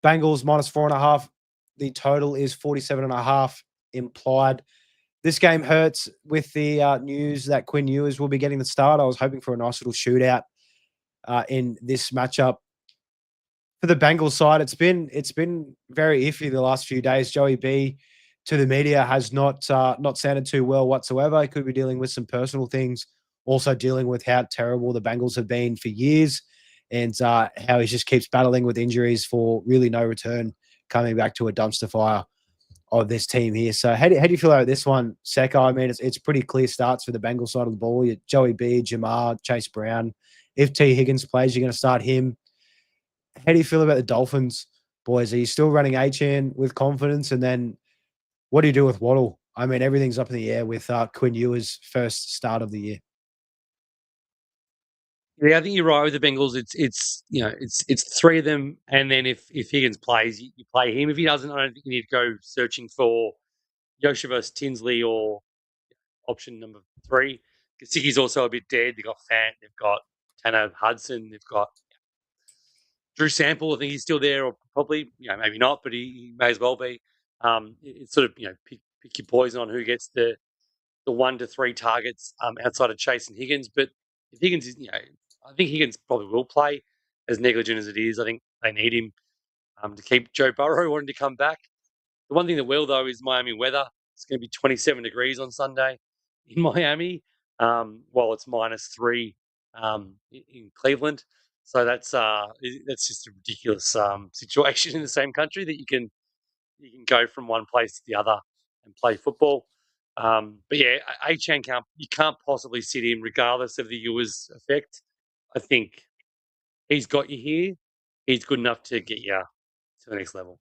Bengals -4.5. The total is 47.5 implied. This game hurts with the news that Quinn Ewers will be getting the start. I was hoping for a nice little shootout in this matchup. For the Bengals side, it's been very iffy the last few days. Joey B to the media has not sounded too well whatsoever. He could be dealing with some personal things, also dealing with how terrible the Bengals have been for years, and how he just keeps battling with injuries for really no return, coming back to a dumpster fire of this team here. So how do you feel about this one, Secko? I mean, it's pretty clear starts for the Bengals side of the ball. Joey B, Jamar, Chase Brown. If T. Higgins plays, you're going to start him. How do you feel about the Dolphins, boys? Are you still running Achane with confidence? And then what do you do with Waddle? I mean, everything's up in the air with Quinn Ewers' first start of the year. Yeah, I think you're right with the Bengals. It's three of them, and then if Higgins plays, you play him. If he doesn't, I don't think you need to go searching for Yosha versus Tinsley or option number 3. Gesicki's also a bit dead. They've got Fant, they've got Tanner Hudson, they've got Drew Sample. I think he's still there, or probably, maybe not, but he may as well be. It's sort of, pick your poison on who gets the 1 to 3 targets outside of Chase and Higgins. But if Higgins is, I think Higgins probably will play, as negligent as it is. I think they need him to keep Joe Burrow wanting to come back. The one thing that will, though, is Miami weather. It's going to be 27 degrees on Sunday in Miami, while it's -3 in Cleveland. So that's just a ridiculous situation in the same country that you can go from one place to the other and play football. But yeah, Achane you can't possibly sit him regardless of the Ewers effect. I think he's got you here. He's good enough to get you to the next level.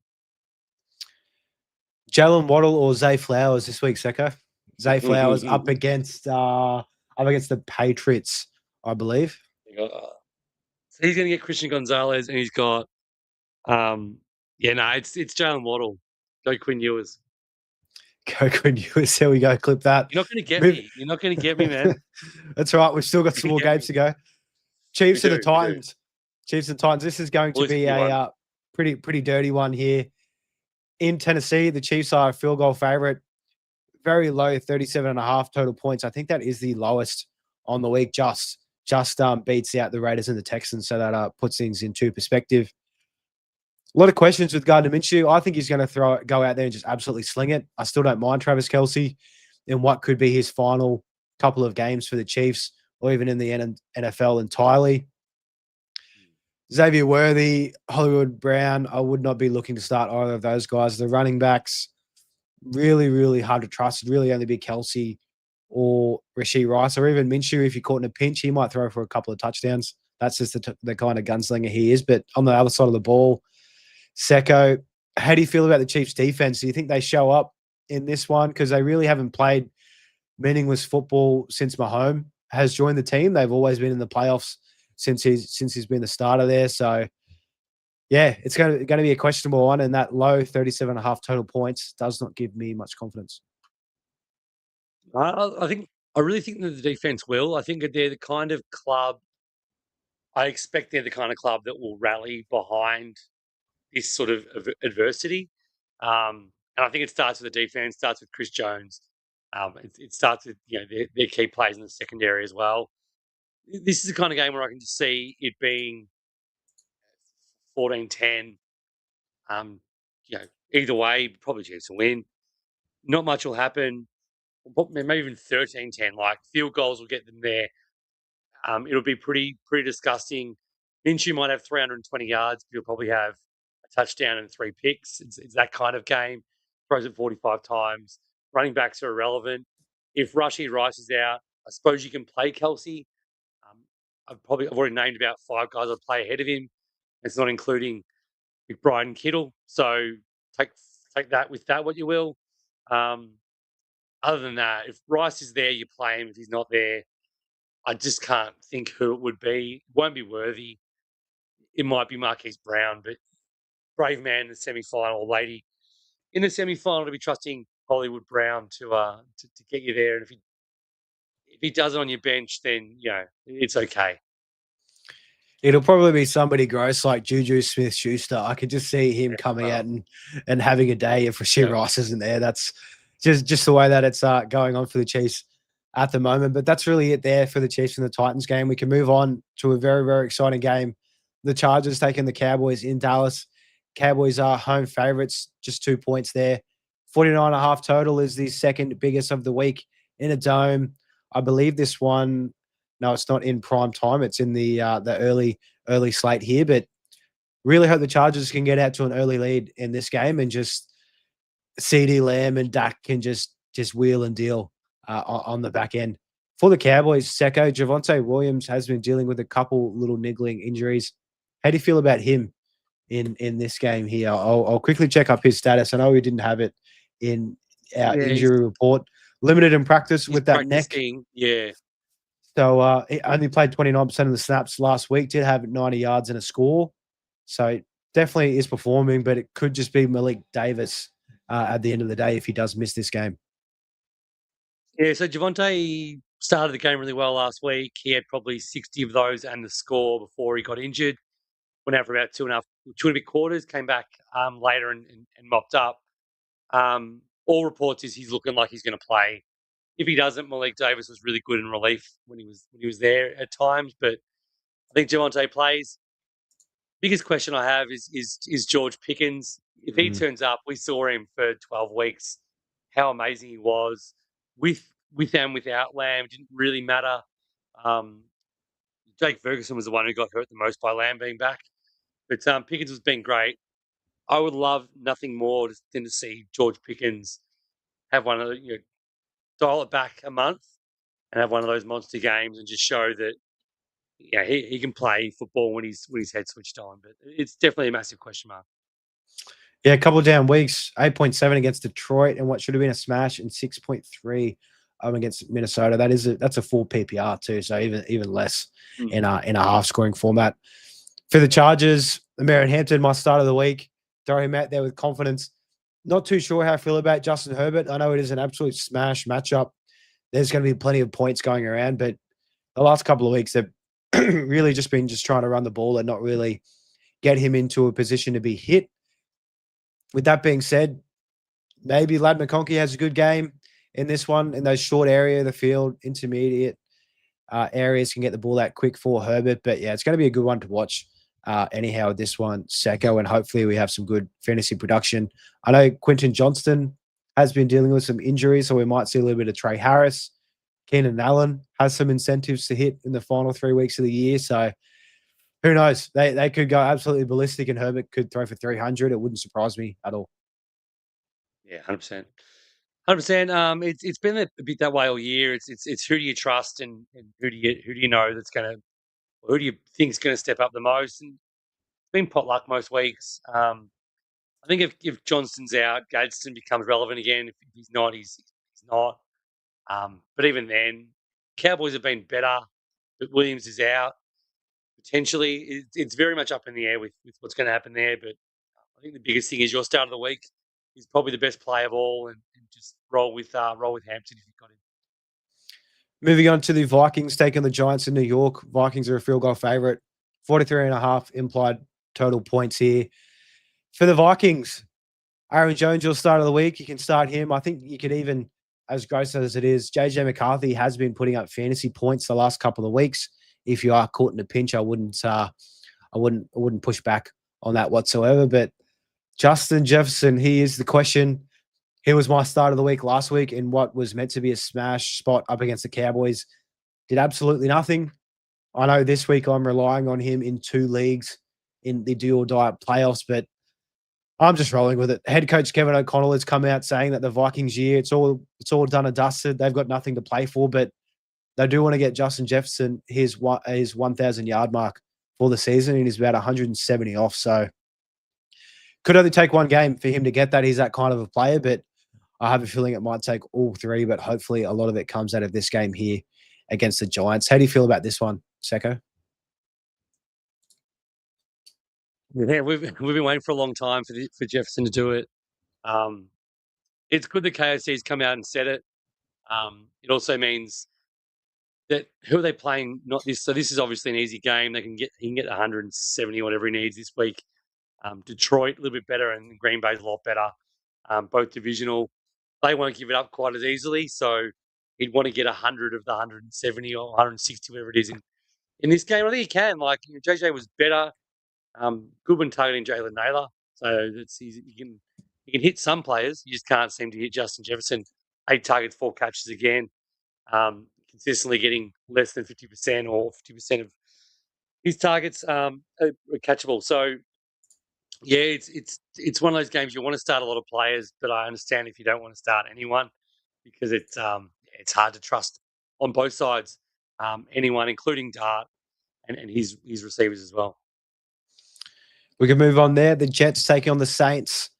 Jalen Waddle or Zay Flowers this week, Secko? Zay Flowers up against the Patriots, I believe. So he's going to get Christian Gonzalez, and he's got, it's Jalen Waddle. Go Quinn Ewers. Go Quinn Ewers. There we go. Clip that. You're not going to get me. You're not going to get me, man. That's right. We've still got some more games to go. Chiefs and the Titans. Chiefs and Titans. This is going to be a pretty dirty one here. In Tennessee, the Chiefs are a field goal favorite. Very low, 37.5 total points. I think that is the lowest on the week. Just beats out the Raiders and the Texans, so that puts things into perspective. A lot of questions with Gardner Minshew. I think he's going to go out there and just absolutely sling it. I still don't mind Travis Kelce in what could be his final couple of games for the Chiefs, or even in the NFL entirely. Xavier Worthy, Hollywood Brown, I would not be looking to start either of those guys. The running backs, really, really hard to trust. It'd really only be Kelce or Rashee Rice, or even Minshew. If you're caught in a pinch, he might throw for a couple of touchdowns. That's just the kind of gunslinger he is. But on the other side of the ball, Secko, how do you feel about the Chiefs' defense? Do you think they show up in this one? Because they really haven't played meaningless football since Mahomes has joined the team. They've always been in the playoffs since he's been the starter there. So, yeah, it's going to be a questionable one, and that low 37.5 total points does not give me much confidence. I really think that the defense will. I think that they're the kind of club. I expect they're the kind of club that will rally behind this sort of adversity. And I think it starts with the defense, starts with Chris Jones. It starts with their key players in the secondary as well. This is the kind of game where I can just see it being 14-10. Either way, probably Chiefs will win. Not much will happen. Maybe even 13-10. Like, field goals will get them there. It'll be pretty disgusting. Minshew might have 320 yards, but he'll probably have a touchdown and 3 picks. It's that kind of game. Throws it 45 times. Running backs are irrelevant. If Rashee Rice is out, I suppose you can play Kelce. I've already named about 5 guys I'd play ahead of him. It's not including McBride and Kittle. So take that with that what you will. Other than that, if Rice is there, you play him. If he's not there, I just can't think who it would be. It won't be Worthy. it might be Marquise Brown, but brave man in the semi-final, or lady in the semi-final, to be trusting Hollywood Brown to get you there. And if he does it on your bench, then it's okay. It'll probably be somebody gross like Juju Smith-Schuster. I could just see him coming out and having a day if Rashid Rice isn't there. That's just the way that it's going on for the Chiefs at the moment. But that's really it there for the Chiefs and the Titans game. We can move on to a very, very exciting game. The Chargers taking the Cowboys in Dallas. Cowboys are home favorites, just 2 points there. 49.5 total is the second biggest of the week in a dome. I believe this one, no, it's not in prime time. It's in the early slate here, but really hope the Chargers can get out to an early lead in this game and just CD Lamb and Dak can just wheel and deal on the back end. For the Cowboys, Secko, Javonte Williams has been dealing with a couple little niggling injuries. How do you feel about him in this game here? I'll quickly check up his status. I know we didn't have it in our injury report. Limited in practice with that neck. Yeah. So he only played 29% of the snaps last week, did have 90 yards and a score. So definitely is performing, but it could just be Malik Davis at the end of the day if he does miss this game. Yeah, so Javonte started the game really well last week. He had probably 60 of those and the score before he got injured. Went out for about two and a bit quarters, came back later and mopped up. All reports is he's looking like he's going to play. If he doesn't, Malik Davis was really good in relief when he was there at times. But I think Javonte plays. Biggest question I have is George Pickens. If he turns up, we saw him for 12 weeks. How amazing he was with and without Lamb. It didn't really matter. Jake Ferguson was the one who got hurt the most by Lamb being back. But Pickens has been great. I would love nothing more than to see George Pickens have one of the, dial it back a month and have one of those monster games and just show that he can play football when his head switched on. But it's definitely a massive question mark. Yeah, a couple of down weeks, 8.7 against Detroit and what should have been a smash, and 6.3 against Minnesota. That's a full PPR too, so even less in a half scoring format. For the Chargers, Merritt Hampton, my start of the week. Throw him out there with confidence. Not too sure how I feel about Justin Herbert. I know it is an absolute smash matchup. There's going to be plenty of points going around, but the last couple of weeks they've really just been trying to run the ball and not really get him into a position to be hit. With that being said, maybe Ladd McConkey has a good game in this one, in those short area of the field, intermediate areas can get the ball out quick for Herbert. But yeah, it's going to be a good one to watch. Anyhow, with this one, Secko, and hopefully we have some good fantasy production. I know Quentin Johnston has been dealing with some injuries, so we might see a little bit of Trey Harris. Keenan Allen has some incentives to hit in the final 3 weeks of the year, so who knows? They could go absolutely ballistic, and Herbert could throw for 300. It wouldn't surprise me at all. Yeah, 100%. 100%. It's been a bit that way all year. It's who do you trust and who do you know that's going to, who do you think is going to step up the most? And it's been potluck most weeks. I think if Johnston's out, Gadsden becomes relevant again. If he's not, he's not. But even then, Cowboys have been better, but Williams is out. Potentially, it's very much up in the air with what's going to happen there. But I think the biggest thing is your start of the week is probably the best play of all, and just roll with Hampton if you've got him. Moving on to the Vikings taking the Giants in New York. Vikings are a field goal favorite. 43.5 implied total points here. For the Vikings, Aaron Jones, your start of the week. You can start him. I think you could even, as gross as it is, JJ McCarthy has been putting up fantasy points the last couple of weeks. If you are caught in a pinch, I wouldn't push back on that whatsoever. But Justin Jefferson, he is the question. He was my start of the week last week in what was meant to be a smash spot up against the Cowboys. Did absolutely nothing. I know this week I'm relying on him in 2 leagues in the do or die playoffs, but I'm just rolling with it. Head coach Kevin O'Connell has come out saying that the Vikings year, it's all done and dusted. They've got nothing to play for, but they do want to get Justin Jefferson his 1,000 yard mark for the season, and he's about 170 off. So could only take one game for him to get that. He's that kind of a player, but I have a feeling it might take all 3, but hopefully a lot of it comes out of this game here against the Giants. How do you feel about this one, Secko? Yeah, we've been waiting for a long time for Jefferson to do it. It's good that KOC's come out and said it. It also means that who are they playing? Not this. So this is obviously an easy game. He can get 170 whatever he needs this week. Detroit a little bit better, and Green Bay's a lot better. Both divisional. They won't give it up quite as easily. So he'd want to get 100 of the 170 or 160, whatever it is in this game. I think he can. Like JJ was better. Good when targeting Jalen Naylor. So he can hit some players. You just can't seem to hit Justin Jefferson. 8 targets, 4 catches again. Consistently getting less than 50% or 50% of his targets are catchable. So yeah, it's one of those games you want to start a lot of players, but I understand if you don't want to start anyone because it's hard to trust on both sides. Anyone, including Dart and his receivers as well. We can move on there. The Jets taking on the Saints.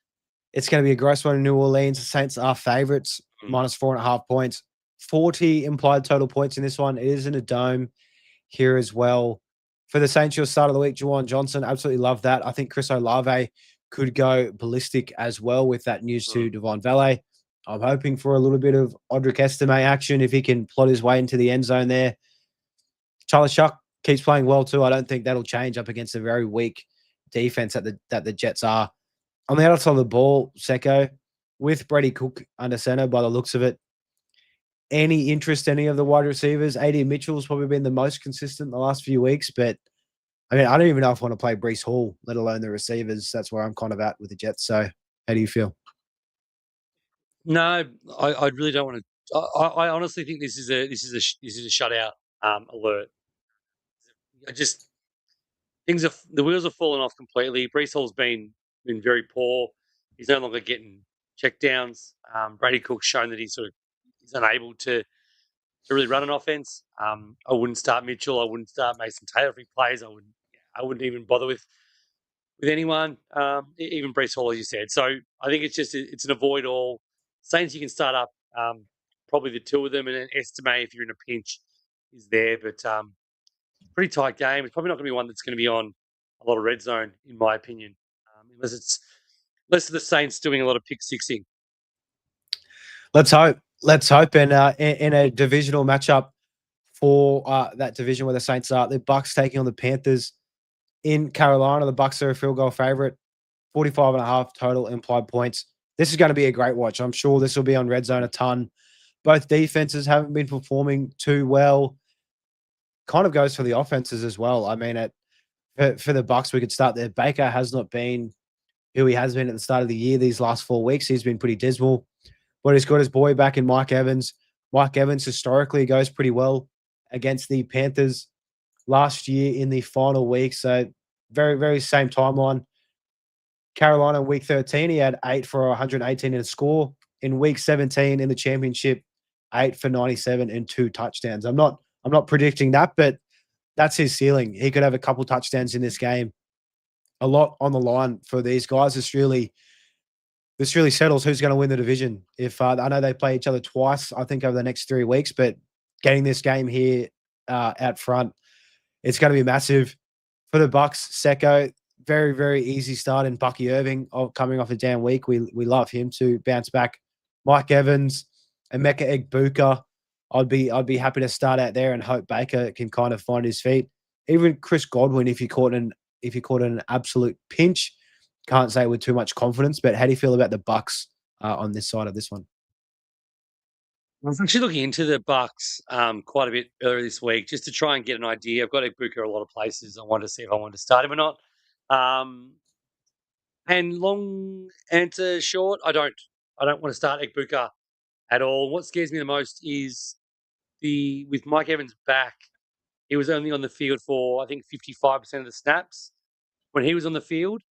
It's going to be a gross one in New Orleans. The Saints are favorites, minus 4.5 points. 40 implied total points in this one. It is in a dome here as well. For the Saints, your start of the week, Juwan Johnson. Absolutely love that. I think Chris Olave could go ballistic as well with that news to Devon Valet. I'm hoping for a little bit of Audric Estime action if he can plot his way into the end zone there. Charlie Shuck keeps playing well too. I don't think that'll change up against a very weak defense that the Jets are. On the other side of the ball, Secko, with Brady Cook under center by the looks of it, any interest in any of the wide receivers? AD Mitchell's probably been the most consistent the last few weeks, but I mean, I don't even know if I want to play Breece Hall, let alone the receivers. That's where I'm kind of at with the Jets. So how do you feel? No, I really don't want to. I honestly think this is a shutout alert. The wheels have fallen off completely. Breece Hall's been very poor. He's no longer getting checkdowns. Brady Cook's shown that he's unable to really run an offense. I wouldn't start Mitchell. I wouldn't start Mason Taylor if he plays. I wouldn't even bother with anyone, even Breece Hall, as you said. So I think it's an avoid all. Saints you can start up probably the 2 of them, and then Estime if you're in a pinch is there. But pretty tight game. It's probably not going to be one that's going to be on a lot of red zone, in my opinion, unless the Saints doing a lot of pick sixing. Let's hope. And in a divisional matchup for that division where the Saints are, the Bucs taking on the Panthers in Carolina. The Bucs are a field goal favorite, 45.5 total implied points. This is going to be a great watch. I'm sure this will be on red zone a ton. Both defenses haven't been performing too well. Kind of goes for the offenses as well. I mean, for the Bucs, we could start there. Baker has not been who he has been at the start of the year. These last 4 weeks, he's been pretty dismal. But he's got his boy back in Mike Evans. Mike Evans historically goes pretty well against the Panthers last year in the final week. So very, very same timeline. Carolina in week 13, he had 8 for 118 in a score. In week 17 in the championship, 8 for 97 and 2 touchdowns. I'm not predicting that, but that's his ceiling. He could have a couple touchdowns in this game. A lot on the line for these guys. This really settles who's going to win the division. If I know they play each other twice, I think over the next 3 weeks, but getting this game here out front, it's going to be massive for the Bucs. Secko, very, very easy start in Bucky Irving coming off a down week. We love him to bounce back. Mike Evans, Emeka Egbuka. I'd be happy to start out there and hope Baker can kind of find his feet. Even Chris Godwin, if you caught an absolute pinch, can't say with too much confidence. But how do you feel about the Bucs on this side of this one? I was actually looking into the Bucs quite a bit earlier this week just to try and get an idea. I've got Egbuka a lot of places. I wanted to see if I wanted to start him or not. And long answer short, I don't want to start Egbuka at all. What scares me the most is with Mike Evans back, he was only on the field for I think 55% of the snaps. When he was on the field,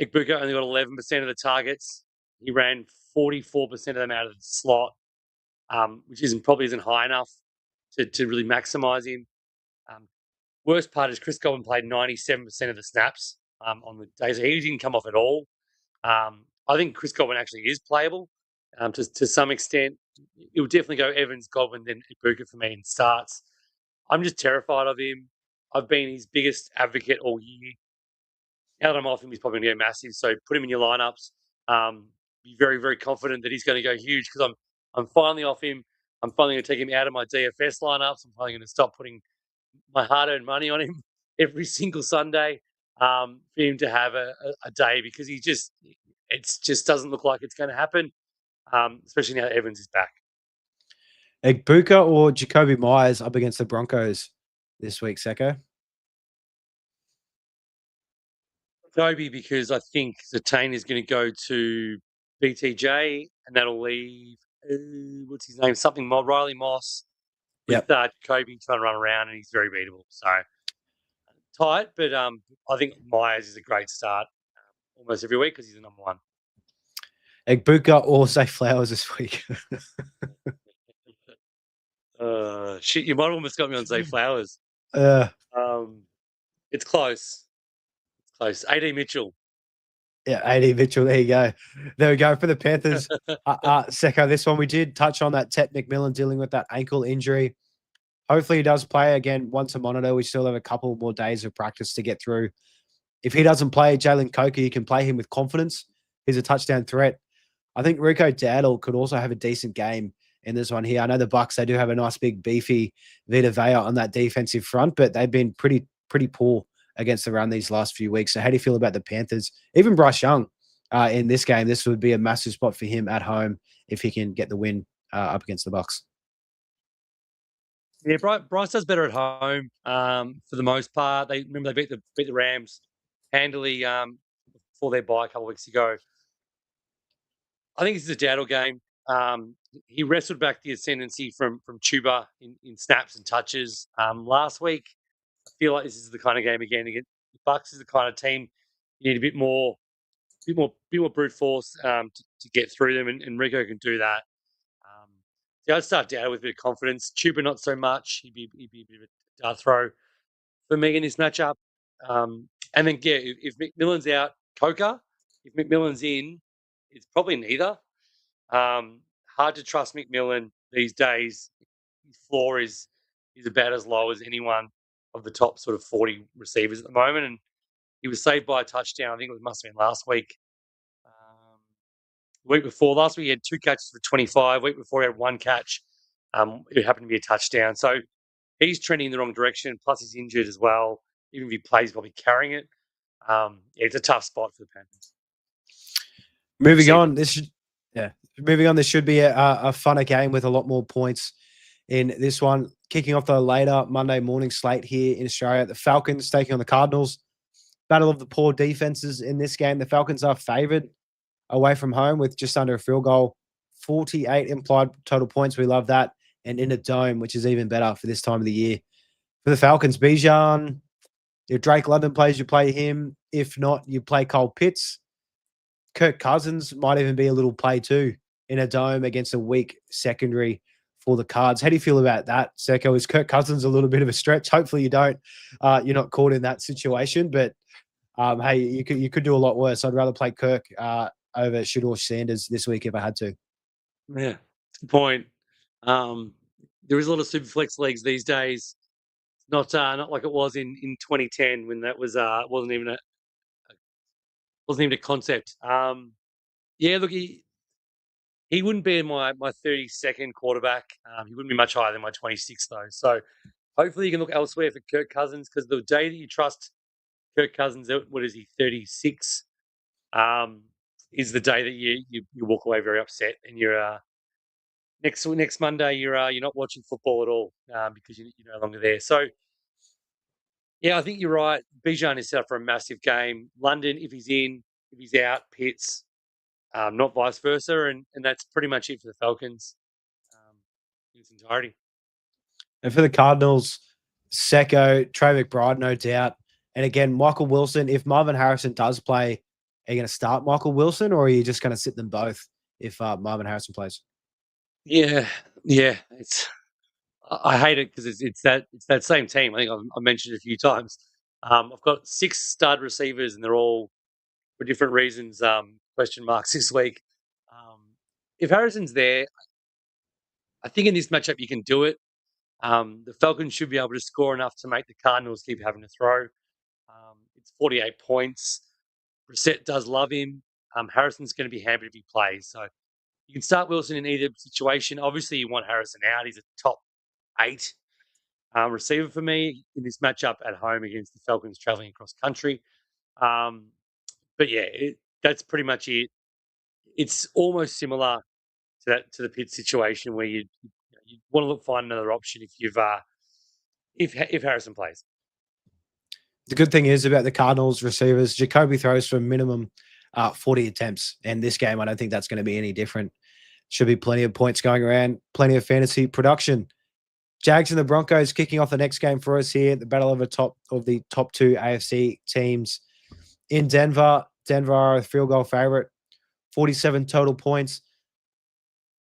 Egbuka only got 11% of the targets. He ran 44% of them out of the slot, which probably isn't high enough to really maximize him. Worst part is Chris Godwin played 97% of the snaps on the days. He didn't come off at all. I think Chris Godwin actually is playable to some extent. It would definitely go Evans, Godwin, then Egbuka for me in starts. I'm just terrified of him. I've been his biggest advocate all year. Now that I'm off him, he's probably going to go massive. So put him in your lineups. Be very, very confident that he's going to go huge because I'm finally off him. I'm finally going to take him out of my DFS lineups. I'm finally going to stop putting my hard-earned money on him every single Sunday for him to have a day because it just doesn't look like it's going to happen, especially now that Evans is back. Egbuka or Jacoby Myers up against the Broncos this week, Secko? Jacoby, because I think Zatane is going to go to BTJ, and that'll leave what's his name? Something Riley Moss with Jacoby trying to run around, and he's very beatable. So tight, but I think Myers is a great start almost every week because he's the number one. Egbuka or Zay Flowers this week? Shit, you might have almost got me on Zay Flowers. It's close. It's close. AD Mitchell. Yeah, AD Mitchell. There you go. There we go for the Panthers. Secko, this one we did touch on that Ted McMillan dealing with that ankle injury. Hopefully he does play again once a monitor. We still have a couple more days of practice to get through. If he doesn't play Jalen Coker, you can play him with confidence. He's a touchdown threat. I think Rico Dowdle could also have a decent game in this one here. I know the Bucks, they do have a nice big beefy Vita Vea on that defensive front, but they've been pretty poor against the run these last few weeks. So how do you feel about the Panthers? Even Bryce Young in this game, this would be a massive spot for him at home if he can get the win up against the Bucks. Yeah, Bryce does better at home for the most part. They beat the Rams handily before their bye a couple of weeks ago. I think this is a Dowdle game. He wrestled back the ascendancy from Chuba in snaps and touches last week. I feel like this is the kind of game again. The Bucks is the kind of team you need a bit more brute force to get through them, and Rico can do that. So I'd start Dowdle with a bit of confidence. Chuba not so much. He'd be a bit of a dart throw for me in this matchup. And then if McMillan's out, Coker. If McMillan's in, it's probably neither. Hard to trust McMillan these days. His floor is about as low as anyone of the top sort of 40 receivers at the moment. And he was saved by a touchdown. I think it must have been last week. The week before, last week he had 2 catches for 25. Week before he had 1 catch. It happened to be a touchdown. So he's trending in the wrong direction. Plus he's injured as well. Even if he plays, he's probably carrying it. It's a tough spot for the Panthers. Moving on, this should be a funner game with a lot more points in this one. Kicking off the later Monday morning slate here in Australia, the Falcons taking on the Cardinals. Battle of the poor defenses in this game. The Falcons are favored away from home with just under a field goal. 48 implied total points. We love that. And in a dome, which is even better for this time of the year. For the Falcons, Bijan, if Drake London plays, you play him. If not, you play Cole Pitts. Kirk Cousins might even be a little play too in a dome against a weak secondary for the Cards. How do you feel about that, Secko? Is Kirk Cousins a little bit of a stretch? Hopefully you don't. You're not caught in that situation, but hey, you could do a lot worse. I'd rather play Kirk over Shedeur Sanders this week if I had to. Yeah, that's a good point. There is a lot of super flex leagues these days. Not like it was in 2010 when that was wasn't even a concept. Yeah, look, he wouldn't be my 32nd quarterback. He wouldn't be much higher than my 26th though. So hopefully you can look elsewhere for Kirk Cousins because the day that you trust Kirk Cousins, what is he, 36, is the day that you walk away very upset and you're next Monday you're not watching football at all because you're no longer there. So yeah, I think you're right. Bijan is set up for a massive game. London, if he's in, if he's out, Pitts, not vice versa, and that's pretty much it for the Falcons in its entirety. And for the Cardinals, Secko, Trey McBride, no doubt. And again, Michael Wilson, if Marvin Harrison does play, are you going to start Michael Wilson or are you just going to sit them both if Marvin Harrison plays? Yeah. I hate it because it's that same team. I think I mentioned it a few times. I've got 6 stud receivers and they're all for different reasons question marks this week. If Harrison's there, I think in this matchup you can do it. The Falcons should be able to score enough to make the Cardinals keep having to throw. It's 48 points. Brissett does love him. Harrison's going to be hampered if he plays. So you can start Wilson in either situation. Obviously, you want Harrison out. He's a top 8 receiver for me in this matchup at home against the Falcons traveling across country. But yeah, that's pretty much it. It's almost similar to the Pitts situation where you want to find another option if Harrison plays. The good thing is about the Cardinals receivers, Jacoby throws for minimum 40 attempts. And this game, I don't think that's going to be any different. Should be plenty of points going around, plenty of fantasy production. Jags and the Broncos kicking off the next game for us here. The battle of the top 2 AFC teams in Denver. Denver are a field goal favorite, 47 total points.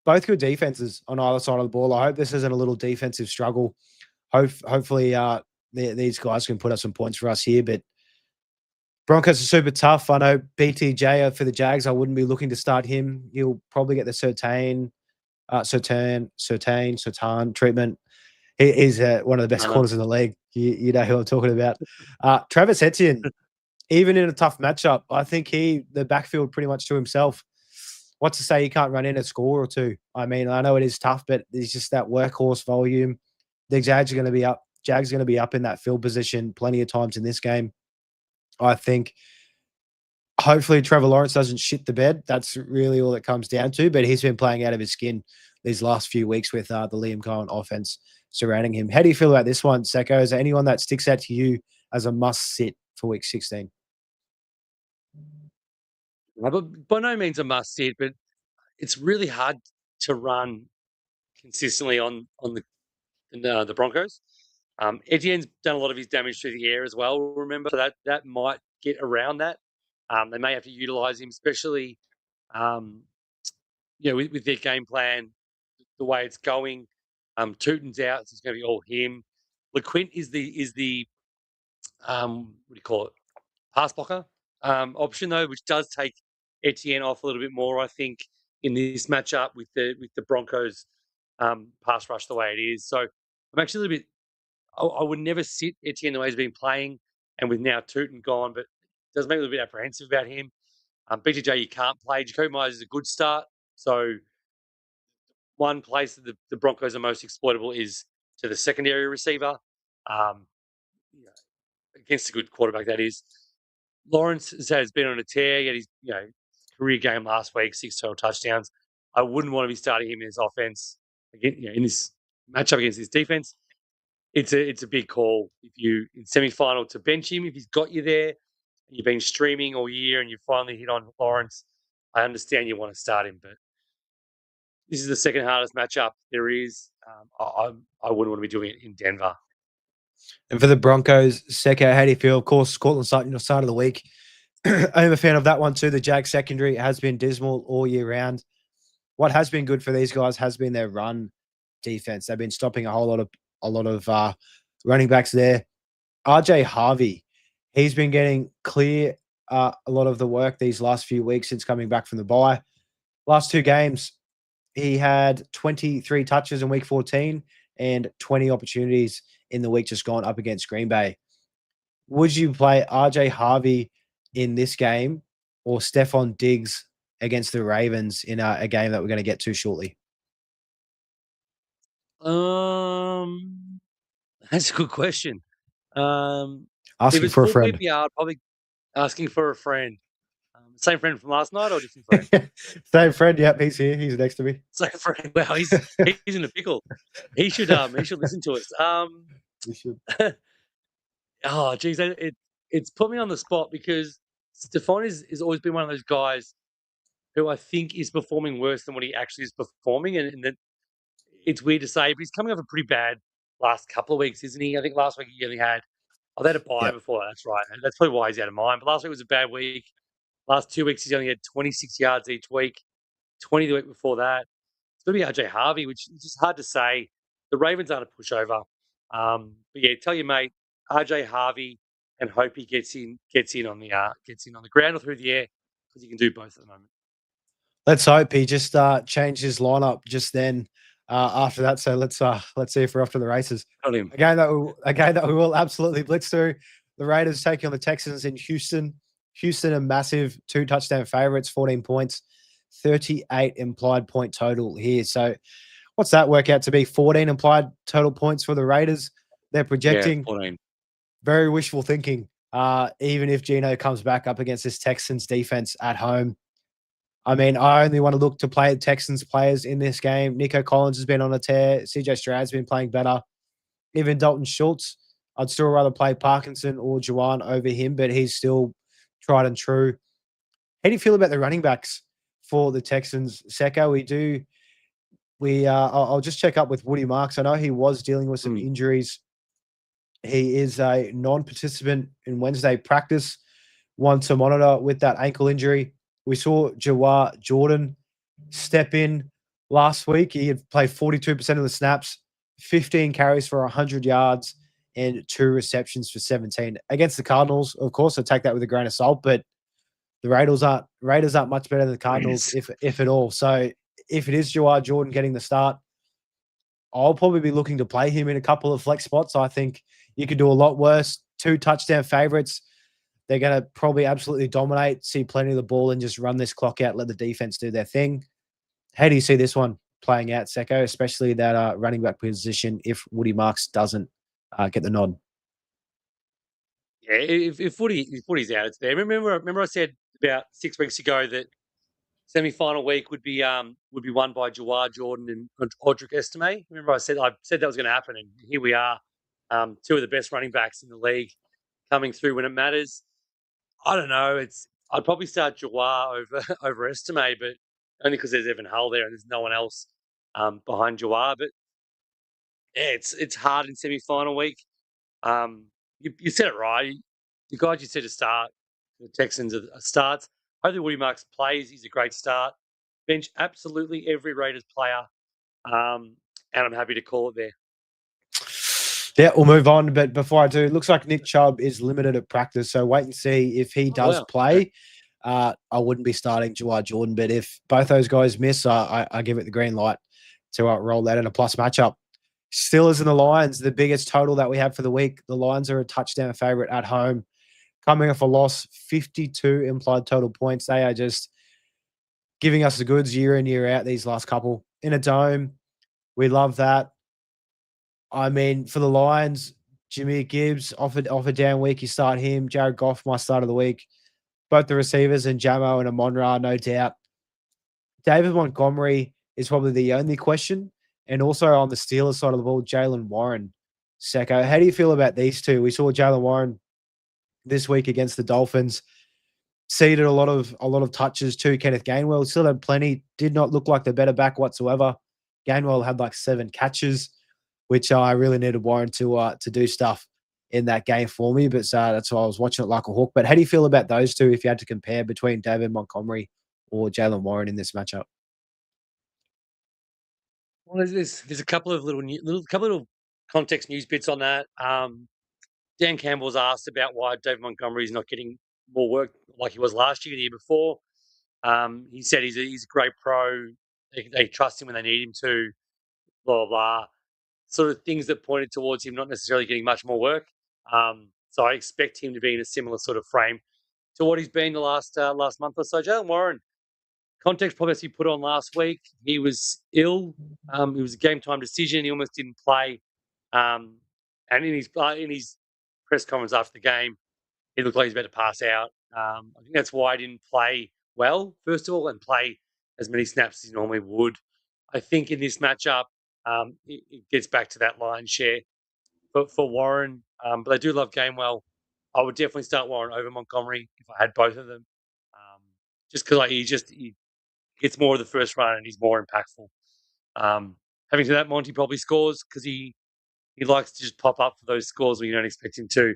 Both good defenses on either side of the ball. I hope this isn't a little defensive struggle. Hopefully, these guys can put up some points for us here. But Broncos are super tough. I know BTJ for the Jags. I wouldn't be looking to start him. He'll probably get the Sertan treatment. He's one of the best corners in the league. You know who I'm talking about. Travis Etienne, even in a tough matchup, I think the backfield pretty much to himself. What's to say he can't run in a score or two? I mean, I know it is tough, but there's just that workhorse volume. The Jags are going to be up. Jags are going to be up in that field position plenty of times in this game. I think hopefully Trevor Lawrence doesn't shit the bed. That's really all it comes down to. But he's been playing out of his skin these last few weeks with the Liam Cohen offense surrounding him. How do you feel about this one, Secko? Is there anyone that sticks out to you as a must-sit for Week 16? But by no means a must-sit, but it's really hard to run consistently on the Broncos. Etienne's done a lot of his damage through the air as well, remember? So that might get around that. They may have to utilize him, especially with their game plan, the way it's going. Tootin's out, so it's going to be all him. LeQuint is the what do you call it? Pass blocker option though, which does take Etienne off a little bit more, I think, in this matchup with the Broncos pass rush the way it is. So I'm actually a little bit. I would never sit Etienne the way he's been playing, and with now Tootin gone, but it does make me a little bit apprehensive about him. BTJ you can't play. Jacoby Myers is a good start. So one place that the Broncos are most exploitable is to the secondary receiver. Against a good quarterback, that is. Lawrence has been on a tear. He had his career game last week, 6 total touchdowns. I wouldn't want to be starting him in his offense again, in this matchup against his defense. It's a big call if you in semi-final to bench him. If he's got you there, and you've been streaming all year and you finally hit on Lawrence, I understand you want to start him, but this is the second hardest matchup there is. I wouldn't want to be doing it in Denver. And for the Broncos, Secko, how do you feel? Of course, Scotland starting your start of the week. I'm a fan of that one too. The Jags secondary has been dismal all year round. What has been good for these guys has been their run defense. They've been stopping a lot of running backs there. RJ Harvey, he's been getting clear a lot of the work these last few weeks since coming back from the bye. Last 2 games, he had 23 touches in week 14 and 20 opportunities in the week just gone up against Green Bay. Would you play RJ Harvey in this game or Stephon Diggs against the Ravens in a game that we're going to get to shortly? That's a good question. Asking for a friend. PPR, probably asking for a friend. Same friend from last night or different friend? Same friend. Yep, he's here. He's next to me. Same friend. Wow, he's in a pickle. He should listen to us. He should. Oh, geez, it's put me on the spot because Stephon has always been one of those guys who I think is performing worse than what he actually is performing, and that it's weird to say, but he's coming off a pretty bad last couple of weeks, isn't he? I think last week he only had. They had a bye before that. That's right. That's probably why he's out of mind. But last week was a bad week. Last 2 weeks, he's only had 26 yards each week, 20 the week before that. It's going to be RJ Harvey, which is just hard to say. The Ravens aren't a pushover. But yeah, tell your mate, RJ Harvey, and hope he gets in on the ground or through the air because he can do both at the moment. Let's hope he just changed his lineup just then after that. So let's see if we're off to the races. Got him. A game that we will absolutely blitz through. The Raiders taking on the Texans in Houston. Houston, a massive 2-touchdown favorites, 14 points, 38 implied point total here. So what's that work out to be? 14 implied total points for the Raiders. They're Yeah, projecting. 14. Very wishful thinking. Even if Geno comes back up against this Texans defense at home. I mean, I only want to look to play Texans players in this game. Nico Collins has been on a tear. CJ Stroud's been playing better. Even Dalton Schultz, I'd still rather play Parkinson or Juwan over him, but he's still tried and true. How do you feel about the running backs for the Texans, Secko? I'll just check up with Woody Marks. I know he was dealing with some injuries. He is a non-participant in Wednesday practice, one to monitor with that ankle injury. We saw Jawar Jordan step in last week. He had played 42% of the snaps, 15 carries for 100 yards, and 2 receptions for 17 against the Cardinals. Of course, I take that with a grain of salt, but the Raiders aren't much better than the Cardinals, if at all. So if it is Jawar Jordan getting the start, I'll probably be looking to play him in a couple of flex spots. I think you could do a lot worse. 2 touchdown favorites. They're going to probably absolutely dominate, see plenty of the ball, and just run this clock out, let the defense do their thing. How do you see this one playing out, Secko, especially that running back position if Woody Marks doesn't get the nod? Yeah, if Woody's out, it's there. Remember I said about 6 weeks ago that semi-final week would be won by Jawar Jordan and Audric Estime. Remember I said that was going to happen, and here we are. 2 of the best running backs in the league coming through when it matters. I don't know. I'd probably start Jawar over Estime, but only because there's Evan Hull there and there's no one else behind Jawar. But yeah, it's hard in semi-final week. You said it right. The guys you said to start, the Texans are starts. Hopefully Woody Marks plays. He's a great start. Bench absolutely every Raiders player, and I'm happy to call it there. Yeah, we'll move on. But before I do, it looks like Nick Chubb is limited at practice. So wait and see if he does play. I wouldn't be starting Jawar Jordan. But if both those guys miss, I give it the green light to roll that in a plus matchup. Steelers and the Lions, the biggest total that we have for the week. The Lions are a touchdown favorite at home. Coming off a loss, 52 implied total points. They are just giving us the goods year in, year out, these last couple. In a dome, we love that. I mean, for the Lions, Jimmy Gibbs off a down week, you start him. Jared Goff, my start of the week. Both the receivers and Jamo and Amon-Ra, no doubt. David Montgomery is probably the only question. And also on the Steelers side of the ball, Jaylen Warren. Secko, how do you feel about these two? We saw Jaylen Warren this week against the Dolphins. Ceded a lot of touches to Kenneth Gainwell. Still had plenty. Did not look like the better back whatsoever. Gainwell had like 7 catches, which I really needed Warren to do stuff in that game for me. But that's why I was watching it like a hawk. But how do you feel about those two if you had to compare between David Montgomery or Jaylen Warren in this matchup? Well, there's a couple of little context news bits on that. Dan Campbell was asked about why David Montgomery is not getting more work like he was last year, the year before. He said he's a great pro. They trust him when they need him to. Blah blah blah. Sort of things that pointed towards him not necessarily getting much more work. So I expect him to be in a similar sort of frame to what he's been the last month or so. Jaylen Warren, context probably as he put on last week. He was ill. It was a game time decision. He almost didn't play. And in his press conference after the game, he looked like he's about to pass out. I think that's why he didn't play well, first of all, and play as many snaps as he normally would. I think in this matchup, it gets back to that line share for Warren. But I do love Gainwell. I would definitely start Warren over Montgomery if I had both of them. Just because he gets more of the first run and he's more impactful. Having said that, Monty probably scores because he likes to just pop up for those scores when you don't expect him to.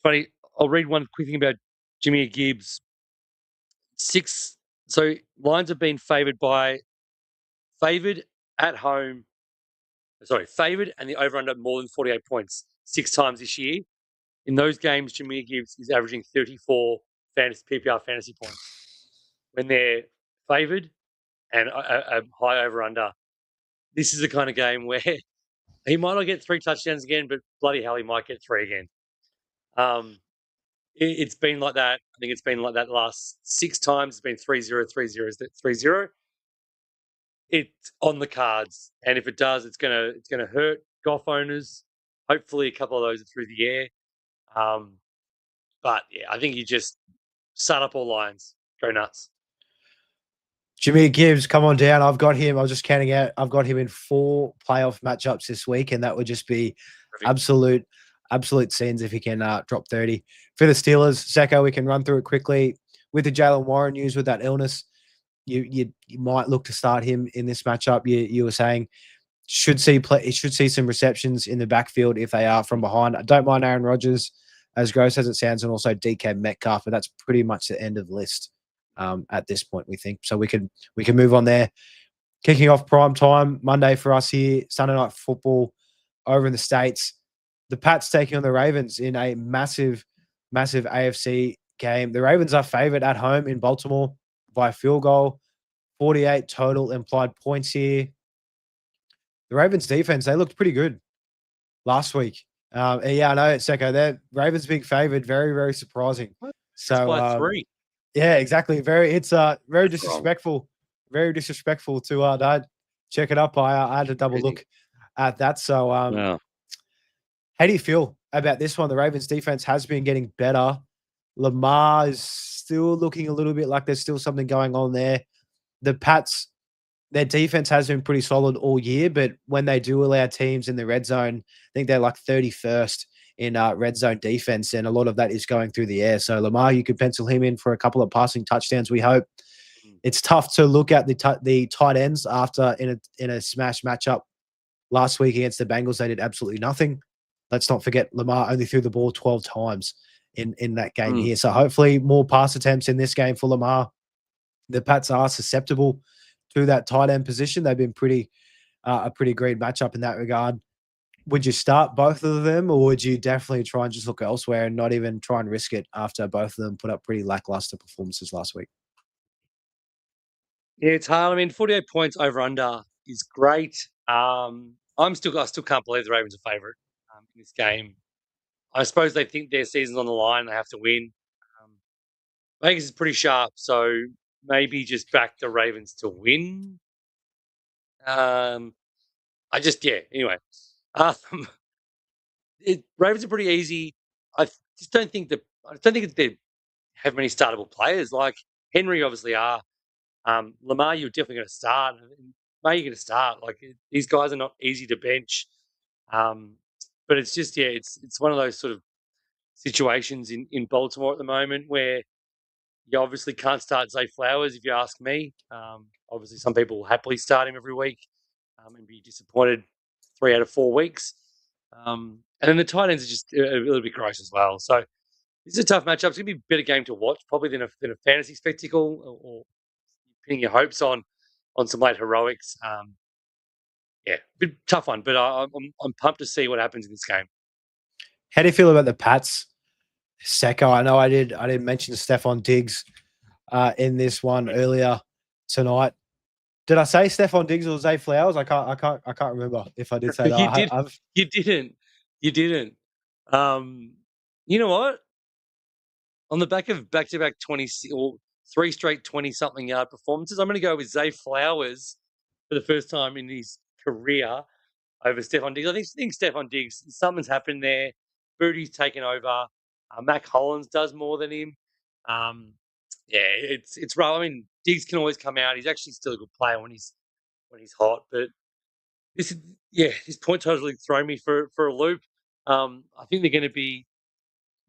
Funny, I'll read one quick thing about Jimmy Gibbs. So Lions have been favored at home. Favored and the over-under more than 48 points 6 times this year. In those games, Jimmy Gibbs is averaging 34 PPR fantasy points. When they're favored and a high over-under, this is the kind of game where he might not get 3 touchdowns again, but bloody hell, he might get 3 again. It's been like that. I think it's been like that the last 6 times. It's been 3-0, 3-0, 3-0. It's on the cards, and if it does, it's gonna hurt golf owners. Hopefully, a couple of those are through the air. But yeah, I think you just start up all lines, go nuts. Jameer Gibbs, come on down. I've got him. I was just counting out. I've got him in 4 playoff matchups this week, and that would just be Perfect. absolute scenes if he can drop 30. For the Steelers, Secko, we can run through it quickly. With the Jalen Warren news with that illness, you might look to start him in this matchup. You were saying should see some receptions in the backfield if they are from behind. I don't mind Aaron Rodgers, as gross as it sounds, and also DK Metcalf, but that's pretty much the end of the list at this point, we think. So we can move on there. Kicking off prime time Monday for us here, Sunday Night Football over in the States. The Pats taking on the Ravens in a massive AFC game. The Ravens are favored at home in Baltimore by a field goal. 48 total implied points here. The Ravens defense, they looked pretty good last week. Yeah, I know, Secko. They're Ravens being favored. Very, very surprising. Just by So, 3. yeah, exactly. It's very That's wrong. disrespectful. Very disrespectful to Dad. Check it up. I had to double look at that. So, Wow. how do you feel about this one? The Ravens defense has been getting better. Lamar is still looking a little bit like there's still something going on there. The Pats, their defense has been pretty solid all year, but when they do allow teams in the red zone, I think they're like 31st in red zone defense, and a lot of that is going through the air. So Lamar, you could pencil him in for a couple of passing touchdowns, we hope. It's tough to look at the tight ends after in a smash matchup last week against the Bengals. They did absolutely nothing. Let's not forget Lamar only threw the ball 12 times in that game here. So hopefully more pass attempts in this game for Lamar. The Pats are susceptible to that tight end position. They've been a pretty great matchup in that regard. Would you start both of them, or would you definitely try and just look elsewhere and not even try and risk it after both of them put up pretty lackluster performances last week? Yeah, it's hard. I mean, 48 points over under is great. I still can't believe the Ravens are favourite in this game. I suppose they think their season's on the line; they have to win. Vegas is pretty sharp, so maybe just back the Ravens to win. Anyway, um, Ravens are pretty easy. Just don't think they have many startable players. Like Henry, obviously are. Lamar, you're definitely going to start. May you're going to start. Like these guys are not easy to bench. But it's just it's one of those sort of situations in Baltimore at the moment where you obviously can't start Zay Flowers if you ask me. Obviously, some people will happily start him every week and be disappointed 3 out of 4 weeks. And then the tight ends are just a little bit gross as well. So this is a tough matchup. It's going to be a better game to watch probably than a fantasy spectacle or pinning your hopes on some late heroics. Bit tough one, but I'm pumped to see what happens in this game. How do you feel about the Pats, Secko? I know I didn't mention Stephon Diggs in this one earlier tonight. Did I say Stephon Diggs or Zay Flowers? I can't remember if I did say that. You didn't. You know what? On the back of back-to-back 20 or 3 straight 20-something yard performances, I'm going to go with Zay Flowers for the first time in his career over Stephon Diggs. I think Stephon Diggs, something's happened there. Booty's taken over. Mac Hollins does more than him. It's rough. I mean, Diggs can always come out. He's actually still a good player when he's hot. But this point totally thrown me for a loop. I think they're going to be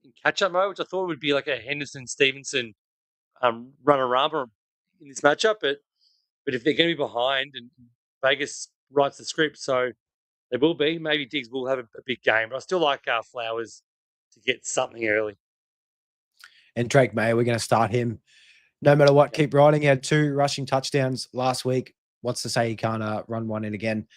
in catch-up mode, which I thought would be like a Henderson-Stevenson runner-rubber in this matchup. But if they're going to be behind, and Vegas writes the script, so they will be. Maybe Diggs will have a big game, but I still like Flowers to get something early. And Drake May, we're going to start him no matter what. Keep riding. He had 2 rushing touchdowns last week. What's to say he can't run one in again?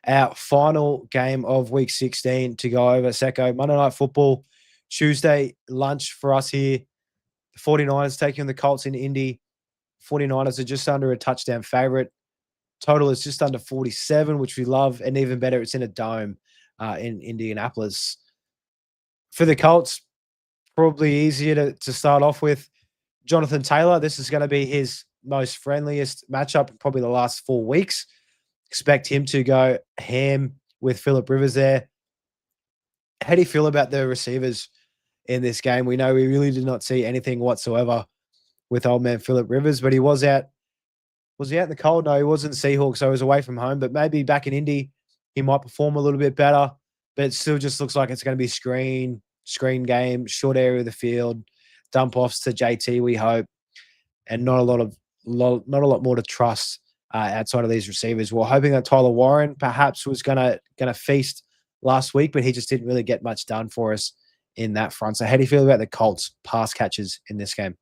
Our final game of week 16 to go over, Secko. Monday Night Football, Tuesday lunch for us here. The 49ers taking on the Colts in Indy. 49ers are just under a touchdown favorite. Total is just under 47, which we love. And even better, it's in a dome in Indianapolis. For the Colts, probably easier to start off with. Jonathan Taylor, this is going to be his most friendliest matchup in probably the last 4 weeks. Expect him to go ham with Phillip Rivers there. How do you feel about the receivers in this game? We know we really did not see anything whatsoever with old man Phillip Rivers, but he was out. Was he out in the cold? No, he wasn't Seahawks, so he was away from home. But maybe back in Indy, he might perform a little bit better. But it still just looks like it's going to be screen game, short area of the field, dump offs to JT. We hope, and not a lot more to trust outside of these receivers. We're hoping that Tyler Warren perhaps was gonna feast last week, but he just didn't really get much done for us in that front. So how do you feel about the Colts pass catches in this game?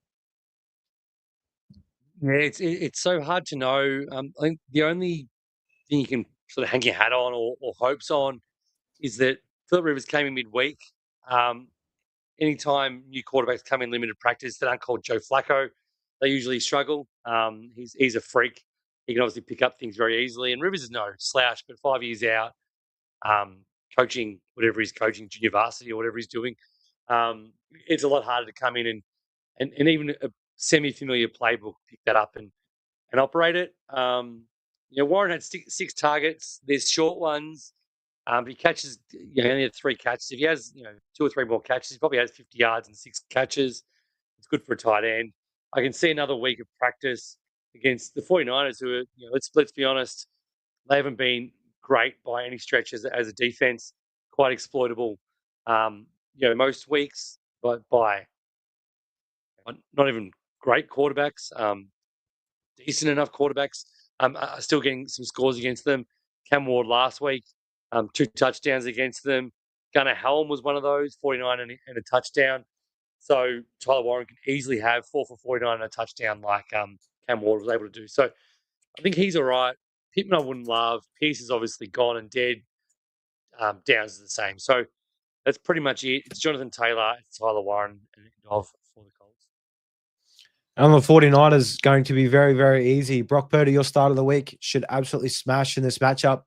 Yeah, it's so hard to know. I think the only thing you can sort of hang your hat on or hopes on is that Philip Rivers came in midweek. Um, Anytime new quarterbacks come in limited practice that aren't called Joe Flacco, they usually struggle. He's a freak. He can obviously pick up things very easily. And Rivers is no slouch, but 5 years out, coaching whatever he's coaching, junior varsity or whatever he's doing, it's a lot harder to come in and even a semi-familiar playbook pick that up and operate it. Warren had six targets. There's short ones. He catches, he only had 3 catches. If he has, 2 or 3 more catches, he probably has 50 yards and 6 catches. It's good for a tight end. I can see another week of practice against the 49ers, who are, let's be honest, they haven't been great by any stretch as a defense, quite exploitable. Most weeks, but by not even great quarterbacks, decent enough quarterbacks are still getting some scores against them. Cam Ward last week, 2 touchdowns against them. Gunnar Helm was one of those, 49 and a touchdown. So Tyler Warren can easily have 4 for 49 and a touchdown like Cam Ward was able to do. So I think he's all right. Pittman I wouldn't love. Pierce is obviously gone and dead. Downs is the same. So that's pretty much it. It's Jonathan Taylor, it's Tyler Warren, and for the Colts. And the 49ers going to be very, very easy. Brock Purdy, your start of the week, should absolutely smash in this matchup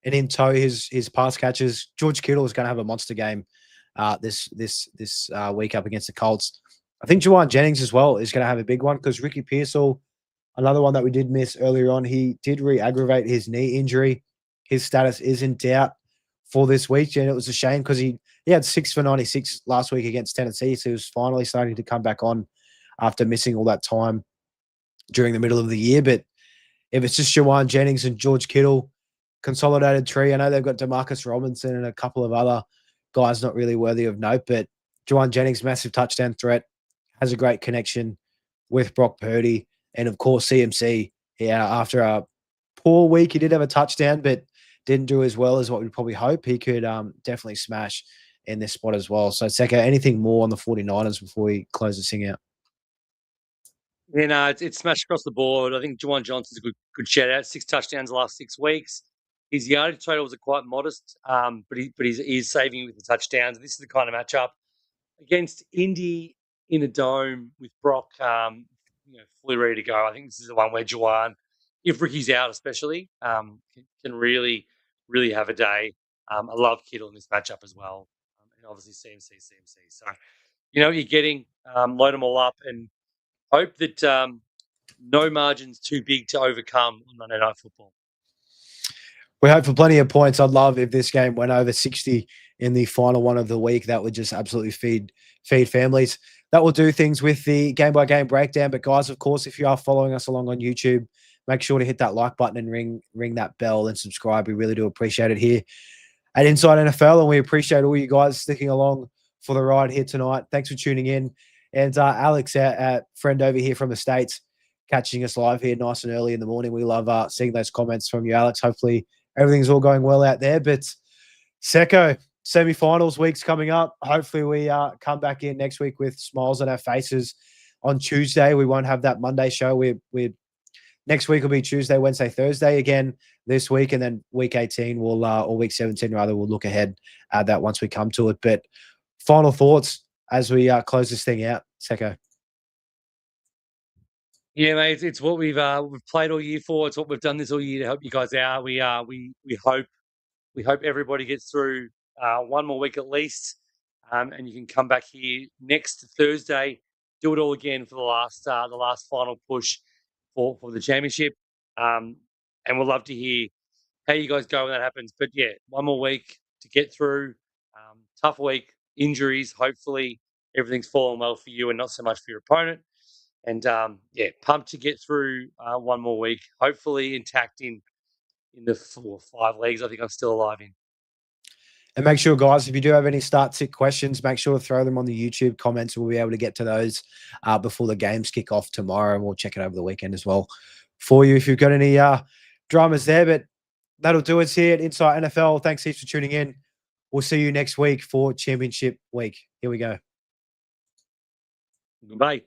and in tow his pass catches. George Kittle is going to have a monster game this week up against the Colts. I think Juwan Jennings as well is going to have a big one because Ricky Pearsall, another one that we did miss earlier on, he did re-aggravate his knee injury. His status is in doubt for this week, and it was a shame because he had 6 for 96 last week against Tennessee, so he was finally starting to come back on after missing all that time during the middle of the year. But if it's just Juwan Jennings and George Kittle, consolidated tree, I know they've got Demarcus Robinson and a couple of other guys not really worthy of note, but Juwan Jennings, massive touchdown threat, has a great connection with Brock Purdy. And of course, CMC, after a poor week, he did have a touchdown, but didn't do as well as what we'd probably hope. He could definitely smash in this spot as well. So, Secko, anything more on the 49ers before we close this thing out? Yeah, it's smashed across the board. I think Juwan Johnson's a good shout out. 6 touchdowns the last 6 weeks. His yardage totals are quite modest, but he's saving with the touchdowns. This is the kind of matchup against Indy in a dome with Brock, fully ready to go. I think this is the one where Juwan, if Ricky's out especially, can really, really have a day. I love Kittle in this matchup as well, and obviously CMC. So what you're getting. Load them all up and hope that no margin's too big to overcome on Monday Night Football. We hope for plenty of points. I'd love if this game went over 60 in the final one of the week. That would just absolutely feed families. That will do things with the game-by-game breakdown. But, guys, of course, if you are following us along on YouTube, make sure to hit that like button and ring that bell and subscribe. We really do appreciate it here at Inside NFL, and we appreciate all you guys sticking along for the ride here tonight. Thanks for tuning in. And Alex, our friend over here from the States, catching us live here nice and early in the morning. We love seeing those comments from you, Alex. Hopefully everything's all going well out there. But Secko, semi-finals week's coming up. Hopefully we come back in next week with smiles on our faces. On Tuesday, we won't have that Monday show. We're next week will be Tuesday, Wednesday, Thursday again this week, and then week 18 or week 17 rather, we'll look ahead at that once we come to it. But final thoughts as we close this thing out, Secko. Yeah, mate, it's what we've played all year for. It's what we've done this all year to help you guys out. We hope everybody gets through one more week at least. and you can come back here next Thursday, do it all again for the last final push for the championship. And we'll love to hear how you guys go when that happens. But yeah, one more week to get through. Tough week, injuries. Hopefully everything's falling well for you and not so much for your opponent. And yeah, pumped to get through one more week. Hopefully intact in the 4 or 5 leagues I think I'm still alive in. And make sure, guys, if you do have any start-sit questions, make sure to throw them on the YouTube comments. We'll be able to get to those before the games kick off tomorrow, and we'll check it over the weekend as well for you if you've got any dramas there. But that'll do us here at Insight NFL. Thanks heaps for tuning in. We'll see you next week for Championship Week. Here we go. Goodbye.